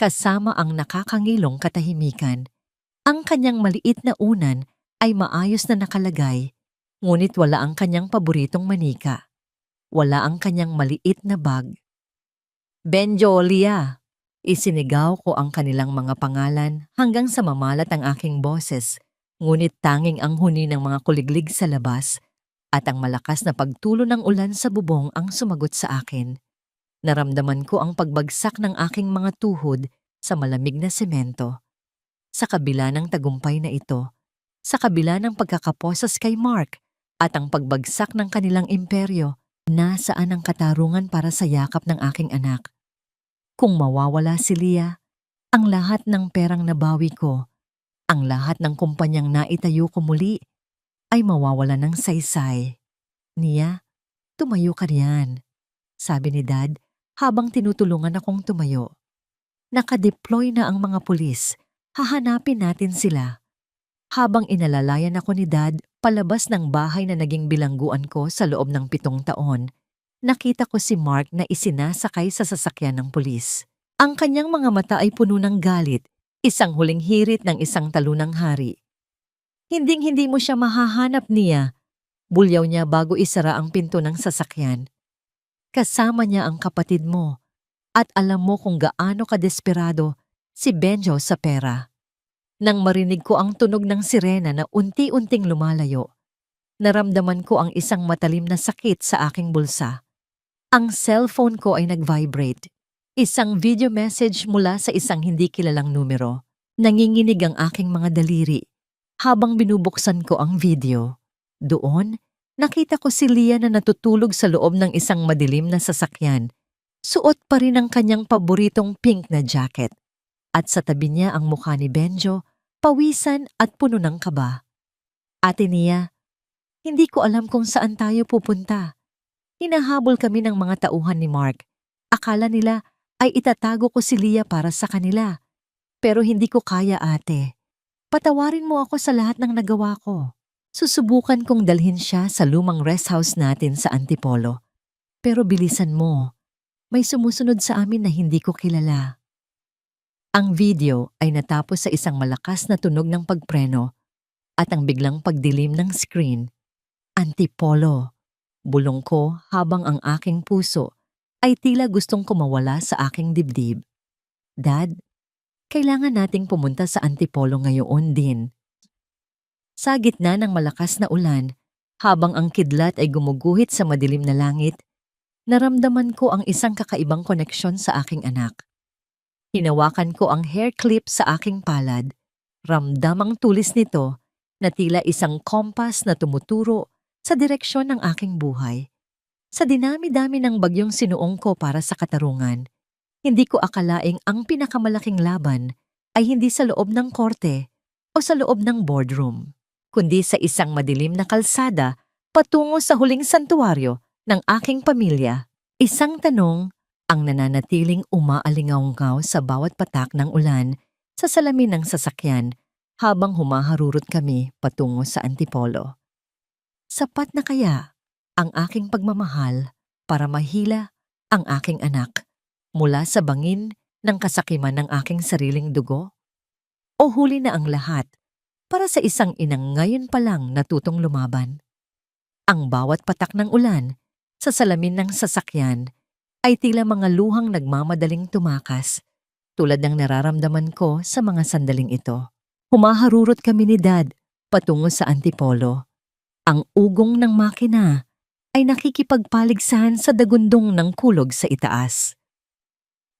Kasama ang nakakangilong katahimikan. Ang kanyang maliit na unan ay maayos na nakalagay, ngunit wala ang kanyang paboritong manika. Wala ang kanyang maliit na bag. Benjo, Lia! Isinigaw ko ang kanilang mga pangalan hanggang sa mamalat ang aking boses, ngunit tanging ang huni ng mga kuliglig sa labas at ang malakas na pagtulo ng ulan sa bubong ang sumagot sa akin. Naramdaman ko ang pagbagsak ng aking mga tuhod sa malamig na semento. Sa kabila ng tagumpay na ito, sa kabila ng pagkakaposas kay Mark at ang pagbagsak ng kanilang imperyo, nasaan ang katarungan para sa yakap ng aking anak? Kung mawawala si Lia, ang lahat ng perang nabawi ko, ang lahat ng kumpanyang naitayo ko muli, ay mawawala ng saysay. Nia, tumayo ka riyan, sabi ni Dad habang tinutulungan akong tumayo. Nakadeploy na ang mga pulis, hahanapin natin sila. Habang inalalayan ako ni Dad palabas ng bahay na naging bilangguan ko sa loob ng 7 taon, nakita ko si Mark na isinasakay sa sasakyan ng pulis. Ang kanyang mga mata ay puno ng galit, isang huling hirit ng isang talunang hari. Hinding-hindi mo siya mahahanap niya. Bulyaw niya bago isara ang pinto ng sasakyan. Kasama niya ang kapatid mo at alam mo kung gaano kadesperado si Benjo sa pera. Nang marinig ko ang tunog ng sirena na unti-unting lumalayo, naramdaman ko ang isang matalim na sakit sa aking bulsa. Ang cellphone ko ay nag-vibrate. Isang video message mula sa isang hindi kilalang numero. Nanginginig ang aking mga daliri habang binubuksan ko ang video. Doon, nakita ko si Lia na natutulog sa loob ng isang madilim na sasakyan. Suot pa rin ang kanyang paboritong pink na jacket. At sa tabi niya ang mukha ni Benjo, pawisan at puno ng kaba. Ate Nia, hindi ko alam kung saan tayo pupunta. Hinahabol kami ng mga tauhan ni Mark. Akala nila ay itatago ko si Lia para sa kanila. Pero hindi ko kaya, ate. Patawarin mo ako sa lahat ng nagawa ko. Susubukan kong dalhin siya sa lumang rest house natin sa Antipolo. Pero bilisan mo. May sumusunod sa amin na hindi ko kilala. Ang video ay natapos sa isang malakas na tunog ng pagpreno at ang biglang pagdilim ng screen. Antipolo. Bulong ko habang ang aking puso ay tila gustong kumawala sa aking dibdib. Dad, kailangan nating pumunta sa Antipolo ngayon din. Sa gitna ng malakas na ulan, habang ang kidlat ay gumuguhit sa madilim na langit, naramdaman ko ang isang kakaibang koneksyon sa aking anak. Hinawakan ko ang hair clip sa aking palad. Ramdam ang tulis nito na tila isang kompas na tumuturo sa direksyon ng aking buhay. Sa dinami-dami ng bagyong sinuong ko para sa katarungan, hindi ko akalaing ang pinakamalaking laban ay hindi sa loob ng korte o sa loob ng boardroom, kundi sa isang madilim na kalsada patungo sa huling santuwaryo ng aking pamilya. Isang tanong ang nananatiling umaalingaw-ngaw sa bawat patak ng ulan sa salamin ng sasakyan habang humaharurot kami patungo sa Antipolo. Sapat na kaya ang aking pagmamahal para mahila ang aking anak mula sa bangin ng kasakiman ng aking sariling dugo? O huli na ang lahat para sa isang inang ngayon pa lang natutong lumaban? Ang bawat patak ng ulan sa salamin ng sasakyan ay tila mga luhang nagmamadaling tumakas tulad ng nararamdaman ko sa mga sandaling ito. Humaharurot kami ni Dad patungo sa Antipolo. Ang ugong ng makina ay nakikipagpaligsahan sa dagundong ng kulog sa itaas.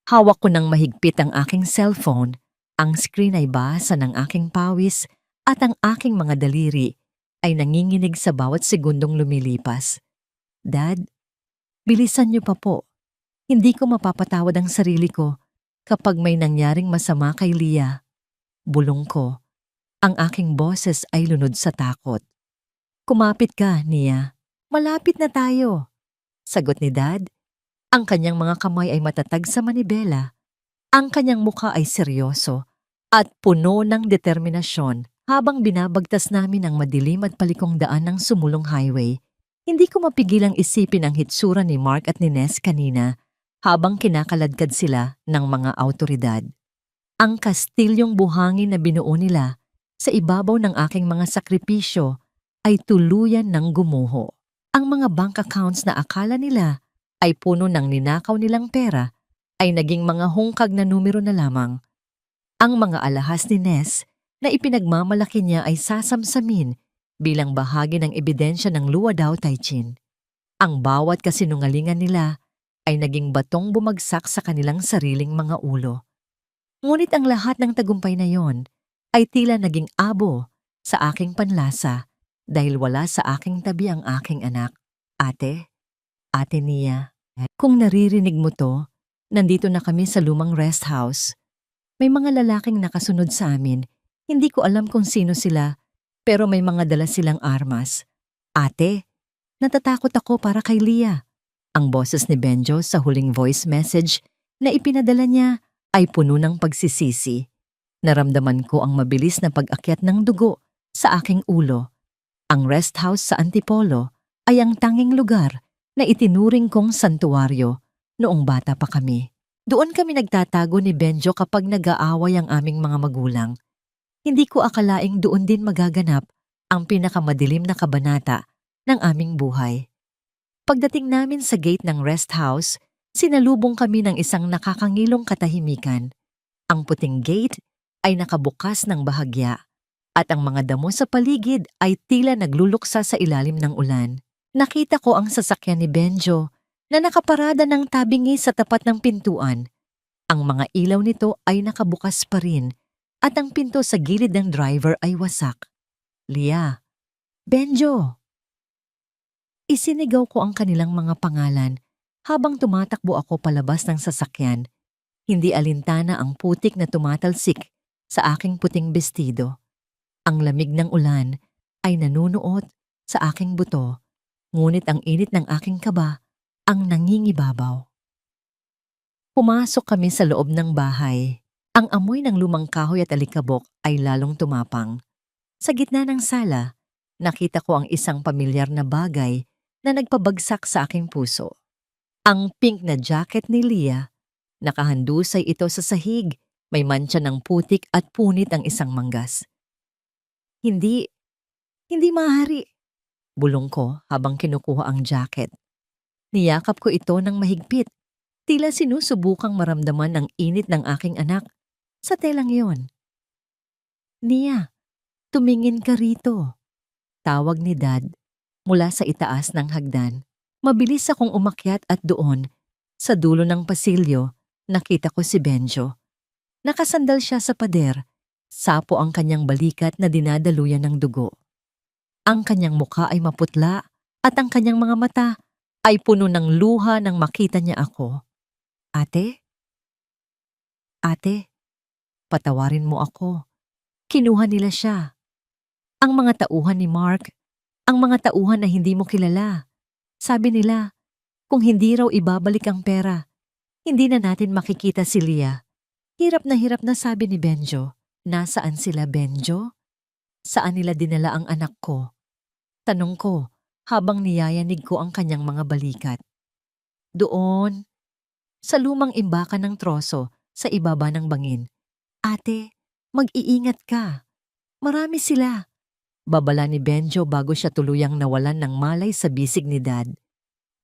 Hawak ko ng mahigpit ang aking cellphone, ang screen ay basa ng aking pawis at ang aking mga daliri ay nanginginig sa bawat segundong lumilipas. Dad, bilisan niyo pa po. Hindi ko mapapatawad ang sarili ko kapag may nangyaring masama kay Leah. Bulong ko. Ang aking boses ay lunod sa takot. Kumapit ka, Nia. Malapit na tayo. Sagot ni Dad. Ang kanyang mga kamay ay matatag sa manibela. Ang kanyang mukha ay seryoso at puno ng determinasyon habang binabagtas namin ang madilim at palikong daan ng sumulong highway. Hindi ko mapigilang isipin ang hitsura ni Mark at ni Ness kanina habang kinakaladkad sila ng mga awtoridad. Ang kastilyong buhangin na binuo nila sa ibabaw ng aking mga sakripisyo ay tuluyan ng gumuho. Ang mga bank accounts na akala nila ay puno ng ninakaw nilang pera ay naging mga hungkag na numero na lamang. Ang mga alahas ni Ness na ipinagmamalaki niya ay sasamsamin bilang bahagi ng ebidensya ng Luwadao Taichin. Ang bawat kasinungalingan nila ay naging batong bumagsak sa kanilang sariling mga ulo. Ngunit ang lahat ng tagumpay na yon ay tila naging abo sa aking panlasa dahil wala sa aking tabi ang aking anak. Ate Nia, kung naririnig mo to, nandito na kami sa lumang rest house. May mga lalaking nakasunod sa amin. Hindi ko alam kung sino sila, pero may mga dala silang armas. Ate, natatakot ako para kay Leah. Ang boses ni Benjo sa huling voice message na ipinadala niya ay puno ng pagsisisi. Naramdaman ko ang mabilis na pag-akyat ng dugo sa aking ulo. Ang rest house sa Antipolo ay ang tanging lugar na itinuring kong santuwaryo noong bata pa kami. Doon kami nagtatago ni Benjo kapag nag-aaway ang aming mga magulang. Hindi ko akalaing doon din magaganap ang pinakamadilim na kabanata ng aming buhay. Pagdating namin sa gate ng rest house, sinalubong kami ng isang nakakangilong katahimikan. Ang puting gate ay nakabukas ng bahagya at ang mga damo sa paligid ay tila nagluluksa sa ilalim ng ulan. Nakita ko ang sasakyan ni Benjo na nakaparada ng tabingi sa tapat ng pintuan. Ang mga ilaw nito ay nakabukas pa rin at ang pinto sa gilid ng driver ay wasak. Leah, Benjo! Isinigaw ko ang kanilang mga pangalan habang tumatakbo ako palabas ng sasakyan. Hindi alintana ang putik na tumatalsik sa aking puting bestido. Ang lamig ng ulan ay nanunuot sa aking buto, ngunit ang init ng aking kaba ang nangingibabaw. Pumasok kami sa loob ng bahay. Ang amoy ng lumang kahoy at alikabok ay lalong tumapang. Sa gitna ng sala, nakita ko ang isang pamilyar na bagay na nagpabagsak sa aking puso. Ang pink na jacket ni Leah, nakahandusay ito sa sahig, may mantsa ng putik at punit ang isang manggas. Hindi maaari, bulong ko habang kinukuha ang jacket. Niyakap ko ito ng mahigpit, tila sinusubukang maramdaman ang init ng aking anak sa telang yon. Nia, tumingin ka rito. Tawag ni Dad mula sa itaas ng hagdan. Mabilis akong umakyat at doon, sa dulo ng pasilyo, nakita ko si Benjo. Nakasandal siya sa pader, sapo ang kanyang balikat na dinadaluyan ng dugo. Ang kanyang mukha ay maputla at ang kanyang mga mata ay puno ng luha nang makita niya ako. Ate, patawarin mo ako. Kinuha nila siya. Ang mga tauhan ni Mark, ang mga tauhan na hindi mo kilala. Sabi nila, kung hindi raw ibabalik ang pera, hindi na natin makikita si Leah. Hirap na sabi ni Benjo. Nasaan sila, Benjo? Saan nila dinala ang anak ko? Tanong ko habang niyayanig ko ang kanyang mga balikat. Doon, sa lumang imbakan ng troso sa ibaba ng bangin. Ate, mag-iingat ka. Marami sila. Babala ni Benjo bago siya tuluyang nawalan ng malay sa bisig ni Dad.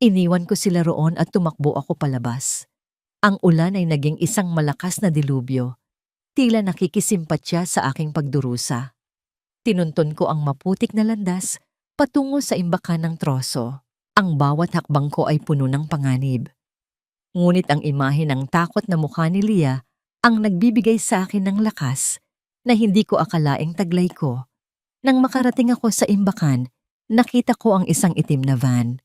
Iniwan ko sila roon at tumakbo ako palabas. Ang ulan ay naging isang malakas na dilubyo. Tila nakikisimpatya sa aking pagdurusa. Tinunton ko ang maputik na landas patungo sa imbakan ng troso. Ang bawat hakbang ko ay puno ng panganib. Ngunit ang imahe ng takot na mukha ni Leah ang nagbibigay sa akin ng lakas na hindi ko akalaing taglay ko. Nang makarating ako sa imbakan, nakita ko ang isang itim na van.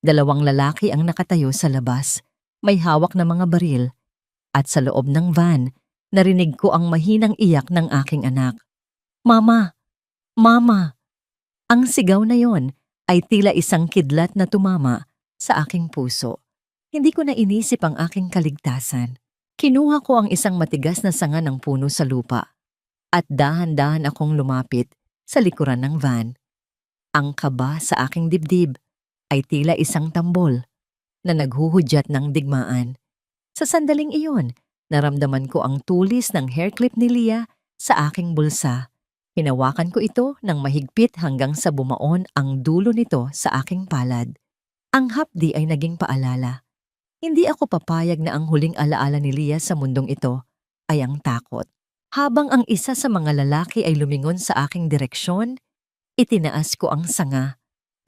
2 lalaki ang nakatayo sa labas, may hawak na mga baril, at sa loob ng van, narinig ko ang mahinang iyak ng aking anak. "Mama! Mama!" Ang sigaw na yon ay tila isang kidlat na tumama sa aking puso. Hindi ko na inisip ang aking kaligtasan. Kinuha ko ang isang matigas na sanga ng puno sa lupa at dahan-dahan akong lumapit sa likuran ng van. Ang kaba sa aking dibdib ay tila isang tambol na naghuhudyat ng digmaan. Sa sandaling iyon, naramdaman ko ang tulis ng hairclip ni Leah sa aking bulsa. Hinawakan ko ito ng mahigpit hanggang sa bumaon ang dulo nito sa aking palad. Ang hapdi ay naging paalala. Hindi ako papayag na ang huling alaala ni Leah sa mundong ito ay ang takot. Habang ang isa sa mga lalaki ay lumingon sa aking direksyon, itinaas ko ang sanga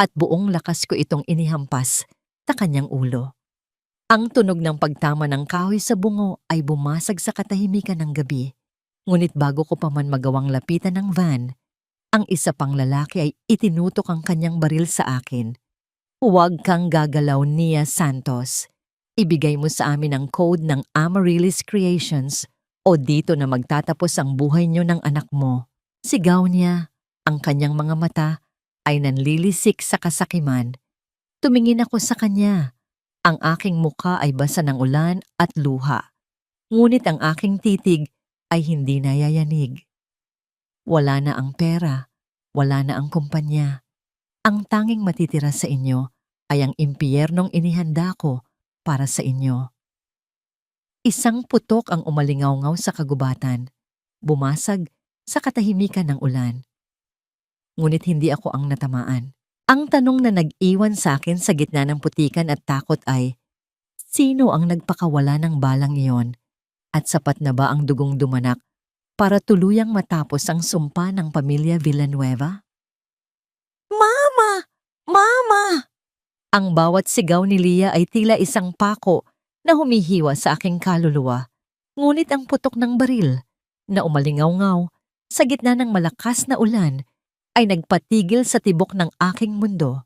at buong lakas ko itong inihampas sa kanyang ulo. Ang tunog ng pagtama ng kahoy sa bungo ay bumasag sa katahimikan ng gabi. Ngunit bago ko pa man magawang lapitan ng van, ang isa pang lalaki ay itinutok ang kanyang baril sa akin. "Huwag kang gagalaw, Nia Santos. Ibigay mo sa amin ang code ng Amaryllis Creations o dito na magtatapos ang buhay niyo ng anak mo." Sigaw niya. Ang kanyang mga mata ay nanlilisik sa kasakiman. Tumingin ako sa kanya. Ang aking mukha ay basa ng ulan at luha. Ngunit ang aking titig ay hindi nayayanig. Wala na ang pera, wala na ang kumpanya. Ang tanging matitira sa inyo ay ang impyernong inihanda ko para sa inyo. Isang putok ang umalingaw-ngaw sa kagubatan, bumasag sa katahimikan ng ulan. Ngunit hindi ako ang natamaan. Ang tanong na nag-iwan sa akin sa gitna ng putikan at takot ay, sino ang nagpakawala ng balang iyon? At sapat na ba ang dugong dumanak para tuluyang matapos ang sumpa ng pamilya Villanueva? "Mama! Mama!" Ang bawat sigaw ni Leah ay tila isang pako na humihiwa sa aking kaluluwa. Ngunit ang putok ng baril na umalingaw-ngaw sa gitna ng malakas na ulan ay nagpatigil sa tibok ng aking mundo.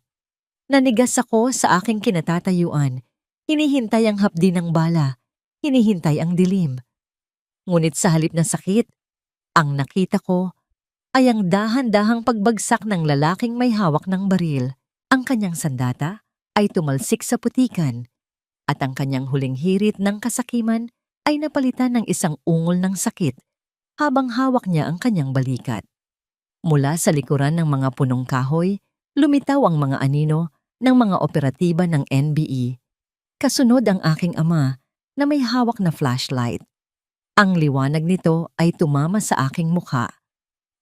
Nanigas ako sa aking kinatatayuan, hinihintay ang hapdi ng bala, hinihintay ang dilim. Ngunit sa halip na sakit, ang nakita ko ay ang dahan-dahang pagbagsak ng lalaking may hawak ng baril. Ang kanyang sandata ay tumalsik sa putikan at ang kanyang huling hirit ng kasakiman ay napalitan ng isang ungol ng sakit habang hawak niya ang kanyang balikat. Mula sa likuran ng mga punong kahoy, lumitaw ang mga anino ng mga operatiba ng NBE. Kasunod ang aking ama na may hawak na flashlight. Ang liwanag nito ay tumama sa aking mukha.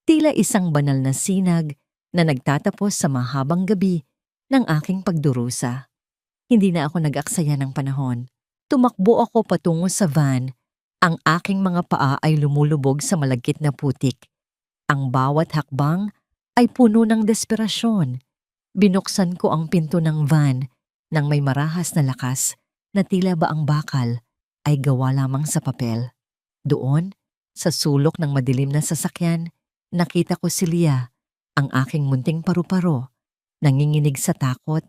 Tila isang banal na sinag na nagtatapos sa mahabang gabi ng aking pagdurusa. Hindi na ako nag-aksaya ng panahon. Tumakbo ako patungo sa van. Ang aking mga paa ay lumulubog sa malagkit na putik. Ang bawat hakbang ay puno ng desperasyon. Binuksan ko ang pinto ng van nang may marahas na lakas na tila ba ang bakal ay gawa lamang sa papel. Doon, sa sulok ng madilim na sasakyan, nakita ko si Leah, ang aking munting paru-paro, nanginginig sa takot.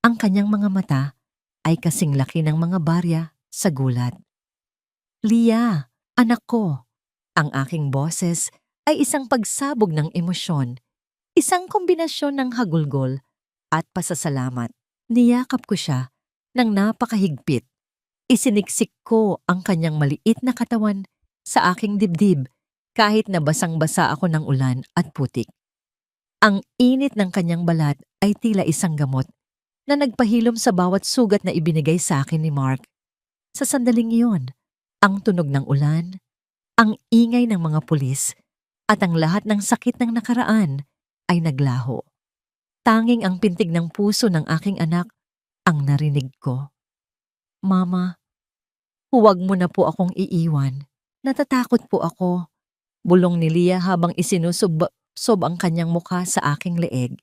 Ang kanyang mga mata ay kasing laki ng mga barya sa gulat. "Leah, anak ko!" Ang aking boses ay isang pagsabog ng emosyon, isang kombinasyon ng hagulgol at pasasalamat. Niyakap ko siya ng napakahigpit. Isiniksik ko ang kanyang maliit na katawan sa aking dibdib kahit na basang-basa ako ng ulan at putik. Ang init ng kanyang balat ay tila isang gamot na nagpahilom sa bawat sugat na ibinigay sa akin ni Mark. Sa sandaling iyon, ang tunog ng ulan, ang ingay ng mga pulis, at ang lahat ng sakit ng nakaraan ay naglaho. Tanging ang pintig ng puso ng aking anak ang narinig ko. Mama, huwag mo na po akong iiwan. Natatakot po ako. Bulong ni Leah habang sob ang kanyang mukha sa aking leeg.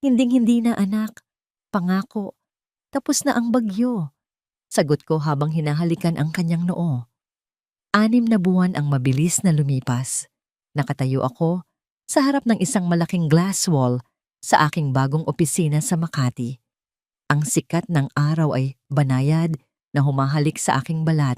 Hinding-hindi na anak. Pangako. Tapos na ang bagyo. Sagot ko habang hinahalikan ang kanyang noo. 6 na buwan ang mabilis na lumipas. Nakatayo ako sa harap ng isang malaking glass wall sa aking bagong opisina sa Makati. Ang sikat ng araw ay banayad na humahalik sa aking balat.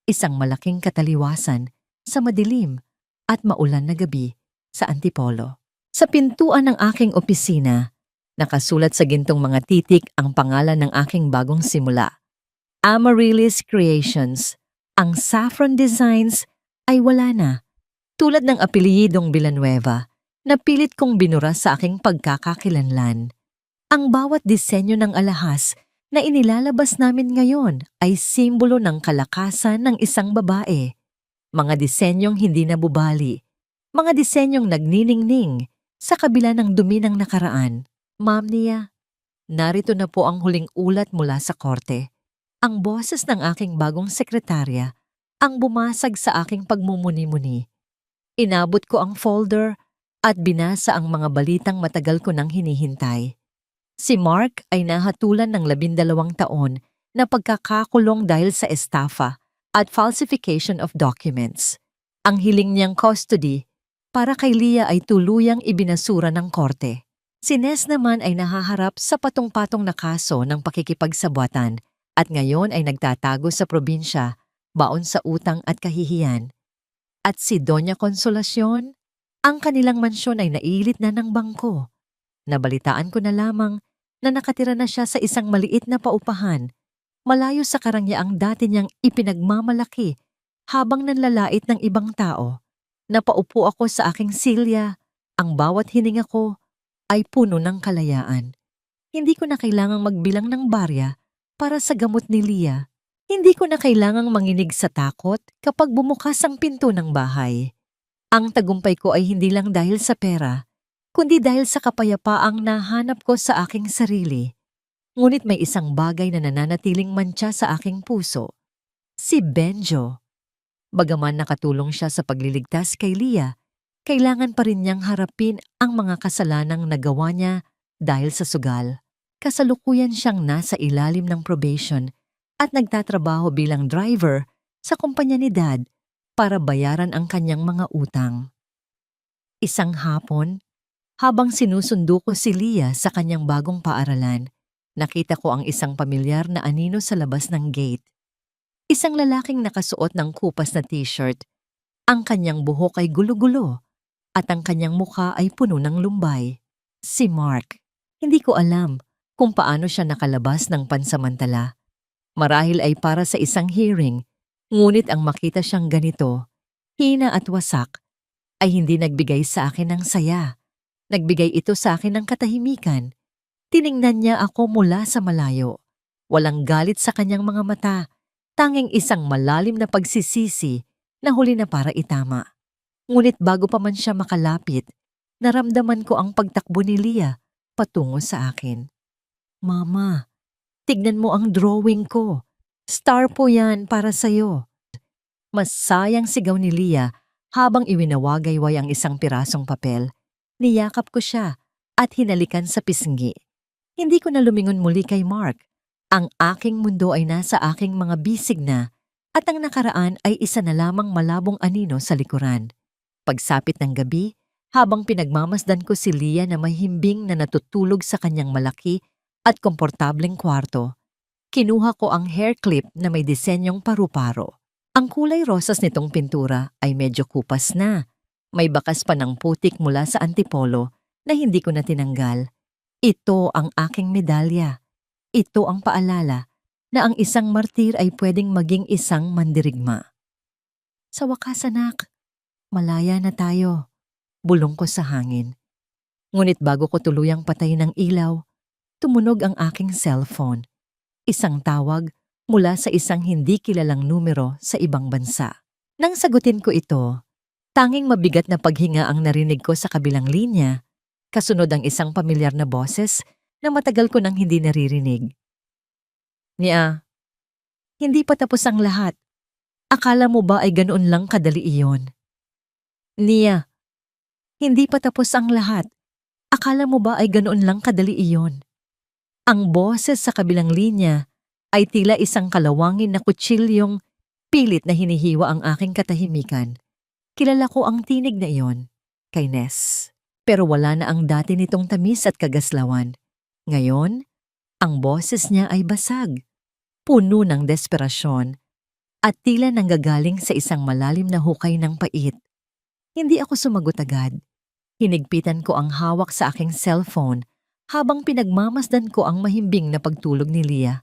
Isang malaking kataliwasan sa madilim at maulan na gabi sa Antipolo. Sa pintuan ng aking opisina, nakasulat sa gintong mga titik ang pangalan ng aking bagong simula. Amaryllis Creations. Ang saffron designs ay wala na. Tulad ng apelyidong Villanueva, na pilit kong binura sa aking pagkakakilanlan. Ang bawat disenyo ng alahas na inilalabas namin ngayon ay simbolo ng kalakasan ng isang babae. Mga disenyong hindi nabubali. Mga disenyong nagniningning sa kabila ng dumi ng nakaraan. Ma'am Nia, narito na po ang huling ulat mula sa korte. Ang boses ng aking bagong sekretarya ang bumasag sa aking pagmumuni-muni. Inabot ko ang folder at binasa ang mga balitang matagal ko nang hinihintay. Si Mark ay nahatulan ng 12 taon na pagkakakulong dahil sa estafa at falsification of documents. Ang hiling niyang custody para kay Leah ay tuluyang ibinasura ng korte. Si Ness naman ay nahaharap sa patong-patong na kaso ng pakikipagsabwatan at ngayon ay nagtatago sa probinsya, baon sa utang at kahihiyan. At si Doña Consolacion, ang kanilang mansyon ay nailit na ng bangko. Nabalitaan ko na lamang na nakatira na siya sa isang maliit na paupahan, malayo sa karangyaang dati niyang ipinagmamalaki habang nanlalait ng ibang tao. Napaupo ako sa aking silya, ang bawat hininga ko ay puno ng kalayaan. Hindi ko na kailangang magbilang ng barya para sa gamot ni Leah. Hindi ko na kailangang manginig sa takot kapag bumukas ang pinto ng bahay. Ang tagumpay ko ay hindi lang dahil sa pera, kundi dahil sa kapayapaang nahanap ko sa aking sarili. Ngunit may isang bagay na nananatiling mantsa sa aking puso. Si Benjo. Bagaman nakatulong siya sa pagliligtas kay Leah, kailangan pa rin niyang harapin ang mga kasalanang nagawa niya dahil sa sugal. Kasalukuyan siyang nasa ilalim ng probation at nagtatrabaho bilang driver sa kumpanya ni Dad para bayaran ang kanyang mga utang. Isang hapon, habang sinusundo ko si Leah sa kanyang bagong paaralan, nakita ko ang isang pamilyar na anino sa labas ng gate. Isang lalaking nakasuot ng kupas na t-shirt. Ang kanyang buhok ay gulo-gulo at ang kanyang mukha ay puno ng lumbay. Si Mark. Hindi ko alam kung paano siya nakalabas ng pansamantala. Marahil ay para sa isang hearing, ngunit ang makita siyang ganito, hina at wasak, ay hindi nagbigay sa akin ng saya. Nagbigay ito sa akin ng katahimikan. Tiningnan niya ako mula sa malayo. Walang galit sa kanyang mga mata, tanging isang malalim na pagsisisi na huli na para itama. Ngunit bago pa man siya makalapit, naramdaman ko ang pagtakbo ni Leah patungo sa akin. Mama, tignan mo ang drawing ko. Star po yan para sa'yo. Masayang sigaw ni Leah habang iwinawagayway ang isang pirasong papel. Niyakap ko siya at hinalikan sa pisngi. Hindi ko na lumingon muli kay Mark. Ang aking mundo ay nasa aking mga bisig na at ang nakaraan ay isa na lamang malabong anino sa likuran. Pagsapit ng gabi, habang pinagmamasdan ko si Leah na may himbing na natutulog sa kanyang malaki at komportableng kwarto, kinuha ko ang hair clip na may disenyong paru-paro. Ang kulay rosas nitong pintura ay medyo kupas na. May bakas pa ng putik mula sa Antipolo na hindi ko na tinanggal. Ito ang aking medalya. Ito ang paalala na ang isang martir ay pwedeng maging isang mandirigma. Sa wakas anak, malaya na tayo. Bulong ko sa hangin. Ngunit bago ko tuluyang patayin ang ilaw, tumunog ang aking cellphone. Isang tawag mula sa isang hindi kilalang numero sa ibang bansa. Nang sagutin ko ito, tanging mabigat na paghinga ang narinig ko sa kabilang linya, kasunod ang isang pamilyar na boses na matagal ko nang hindi naririnig. Nia, hindi pa tapos ang lahat. Akala mo ba ay ganoon lang kadali iyon? Nia, hindi pa tapos ang lahat. Akala mo ba ay ganoon lang kadali iyon? Ang boses sa kabilang linya ay tila isang kalawangin na kutsilyong pilit na hinihiwa ang aking katahimikan. Kilala ko ang tinig na iyon, kay Ness. Pero wala na ang dati nitong tamis at kagaslawan. Ngayon, ang boses niya ay basag, puno ng desperasyon, at tila nanggagaling sa isang malalim na hukay ng pait. Hindi ako sumagot agad. Hinigpitan ko ang hawak sa aking cellphone habang pinagmamasdan ko ang mahimbing na pagtulog ni Leah.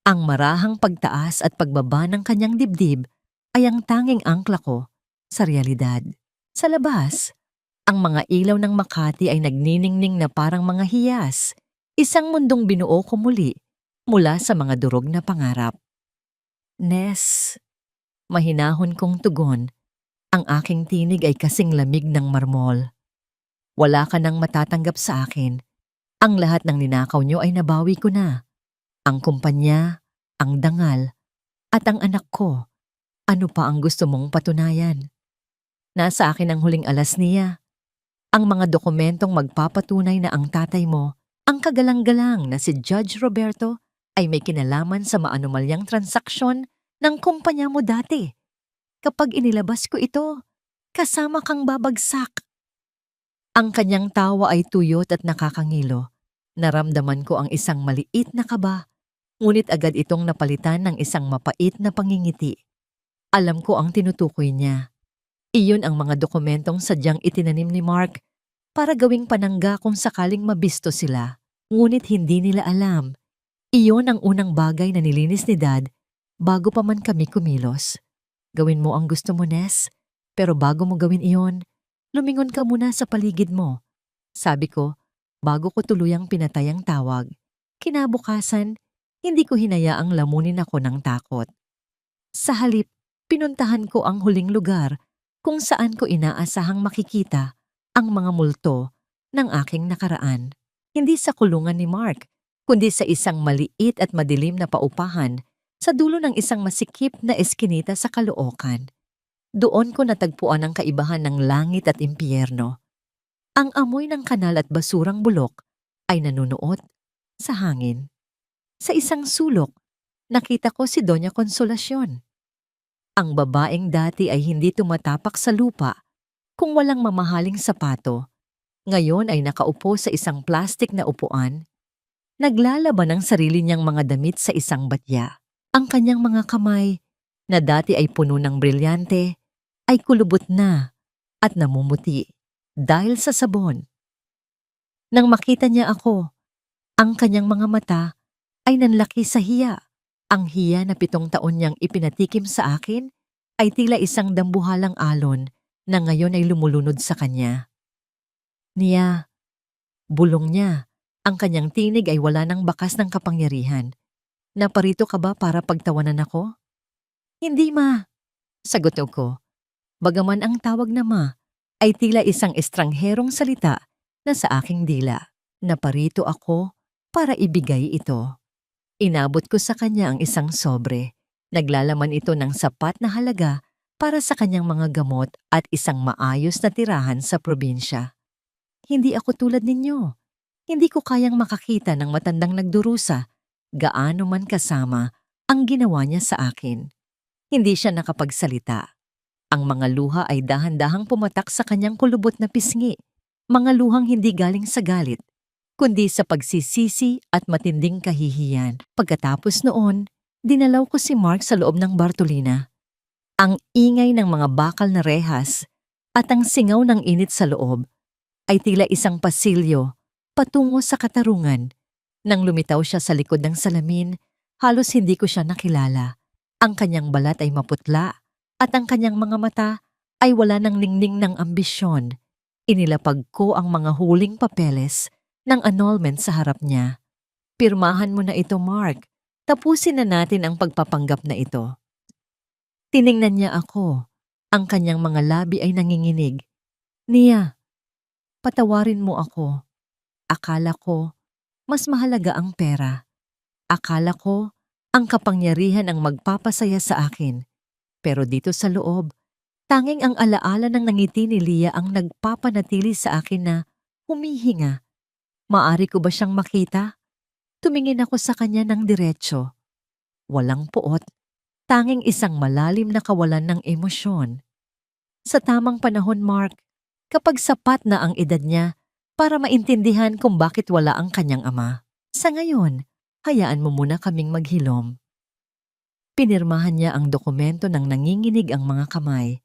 Ang marahang pagtaas at pagbaba ng kanyang dibdib ay ang tanging angkla ko sa realidad. Sa labas, ang mga ilaw ng Makati ay nagniningning na parang mga hiyas, isang mundong binuo ko muli mula sa mga durog na pangarap. Ness, mahinahon kong tugon, ang aking tinig ay kasing lamig ng marmol. Wala ka nang matatanggap sa akin. Ang lahat ng ninakaw niyo ay nabawi ko na. Ang kumpanya, ang dangal, at ang anak ko. Ano pa ang gusto mong patunayan? Nasa akin ang huling alas niya. Ang mga dokumentong magpapatunay na ang tatay mo, ang kagalang-galang na si Judge Roberto, ay may kinalaman sa maanumalyang transaksyon ng kumpanya mo dati. Kapag inilabas ko ito, kasama kang babagsak. Ang kanyang tawa ay tuyot at nakakangilo. Naramdaman ko ang isang maliit na kaba, ngunit agad itong napalitan ng isang mapait na pangingiti. Alam ko ang tinutukoy niya. Iyon ang mga dokumentong sadyang itinanim ni Mark para gawing panangga kung sakaling mabisto sila. Ngunit hindi nila alam. Iyon ang unang bagay na nilinis ni Dad bago pa man kami kumilos. Gawin mo ang gusto mo, Ness. Pero bago mo gawin iyon, lumingon ka muna sa paligid mo. Sabi ko, bago ko tuluyang pinatay ang tawag. Kinabukasan, hindi ko hinayaang lamunin ako ng takot. Sa halip, pinuntahan ko ang huling lugar kung saan ko inaasahang makikita ang mga multo ng aking nakaraan. Hindi sa kulungan ni Mark, kundi sa isang maliit at madilim na paupahan sa dulo ng isang masikip na eskinita sa Caloocan. Doon ko natagpuan ang kaibahan ng langit at impyerno. Ang amoy ng kanal at basurang bulok ay nanunuot sa hangin. Sa isang sulok, nakita ko si Doña Consolacion. Ang babaeng dati ay hindi tumatapak sa lupa kung walang mamahaling sapato. Ngayon ay nakaupo sa isang plastik na upuan, naglalaban ng sarili niyang mga damit sa isang batya. Ang kanyang mga kamay, na dati ay puno ng brilyante, ay kulubot na at namumuti dahil sa sabon. Nang makita niya ako, ang kanyang mga mata ay nanlaki sa hiya. Ang hiya na 7 taon niyang ipinatikim sa akin ay tila isang dambuhalang alon na ngayon ay lumulunod sa kanya. Niya, bulong niya. Ang kanyang tinig ay wala ng bakas ng kapangyarihan. Naparito ka ba para pagtawanan ako? Hindi, ma. Sagot ko. Bagaman ang tawag na ma ay tila isang estrangherong salita na sa aking dila. Naparito ako para ibigay ito. Inabot ko sa kanya ang isang sobre. Naglalaman ito ng sapat na halaga para sa kanyang mga gamot at isang maayos na tirahan sa probinsya. Hindi ako tulad ninyo. Hindi ko kayang makakita ng matandang nagdurusa, gaano man kasama ang ginawa niya sa akin. Hindi siya nakapagsalita. Ang mga luha ay dahan-dahang pumatak sa kanyang kulubot na pisngi, mga luhang hindi galing sa galit, kundi sa pagsisisi at matinding kahihiyan. Pagkatapos noon, dinalaw ko si Mark sa loob ng Bartolina. Ang ingay ng mga bakal na rehas at ang singaw ng init sa loob ay tila isang pasilyo patungo sa katarungan. Nang lumitaw siya sa likod ng salamin, halos hindi ko siya nakilala. Ang kanyang balat ay maputla at ang kanyang mga mata ay wala ng ningning ng ambisyon. Inilapag ko ang mga huling papeles ng annulment sa harap niya. Pirmahan mo na ito, Mark. Tapusin na natin ang pagpapanggap na ito. Tiningnan niya ako. Ang kanyang mga labi ay nanginginig. Nia, patawarin mo ako. Akala ko, mas mahalaga ang pera. Akala ko, Ang kapangyarihan ang magpapasaya sa akin. Pero dito sa loob, tanging ang alaala ng nangiti ni Leah ang nagpapanatili sa akin na humihinga. Maari ko ba siyang makita? Tumingin ako sa kanya ng diretso. Walang puot, tanging isang malalim na kawalan ng emosyon. Sa tamang panahon, Mark, kapag sapat na ang edad niya para maintindihan kung bakit wala ang kanyang ama. Sa ngayon, hayaan mo muna kaming maghilom. Pinirmahan niya ang dokumento ng nanginginig ang mga kamay.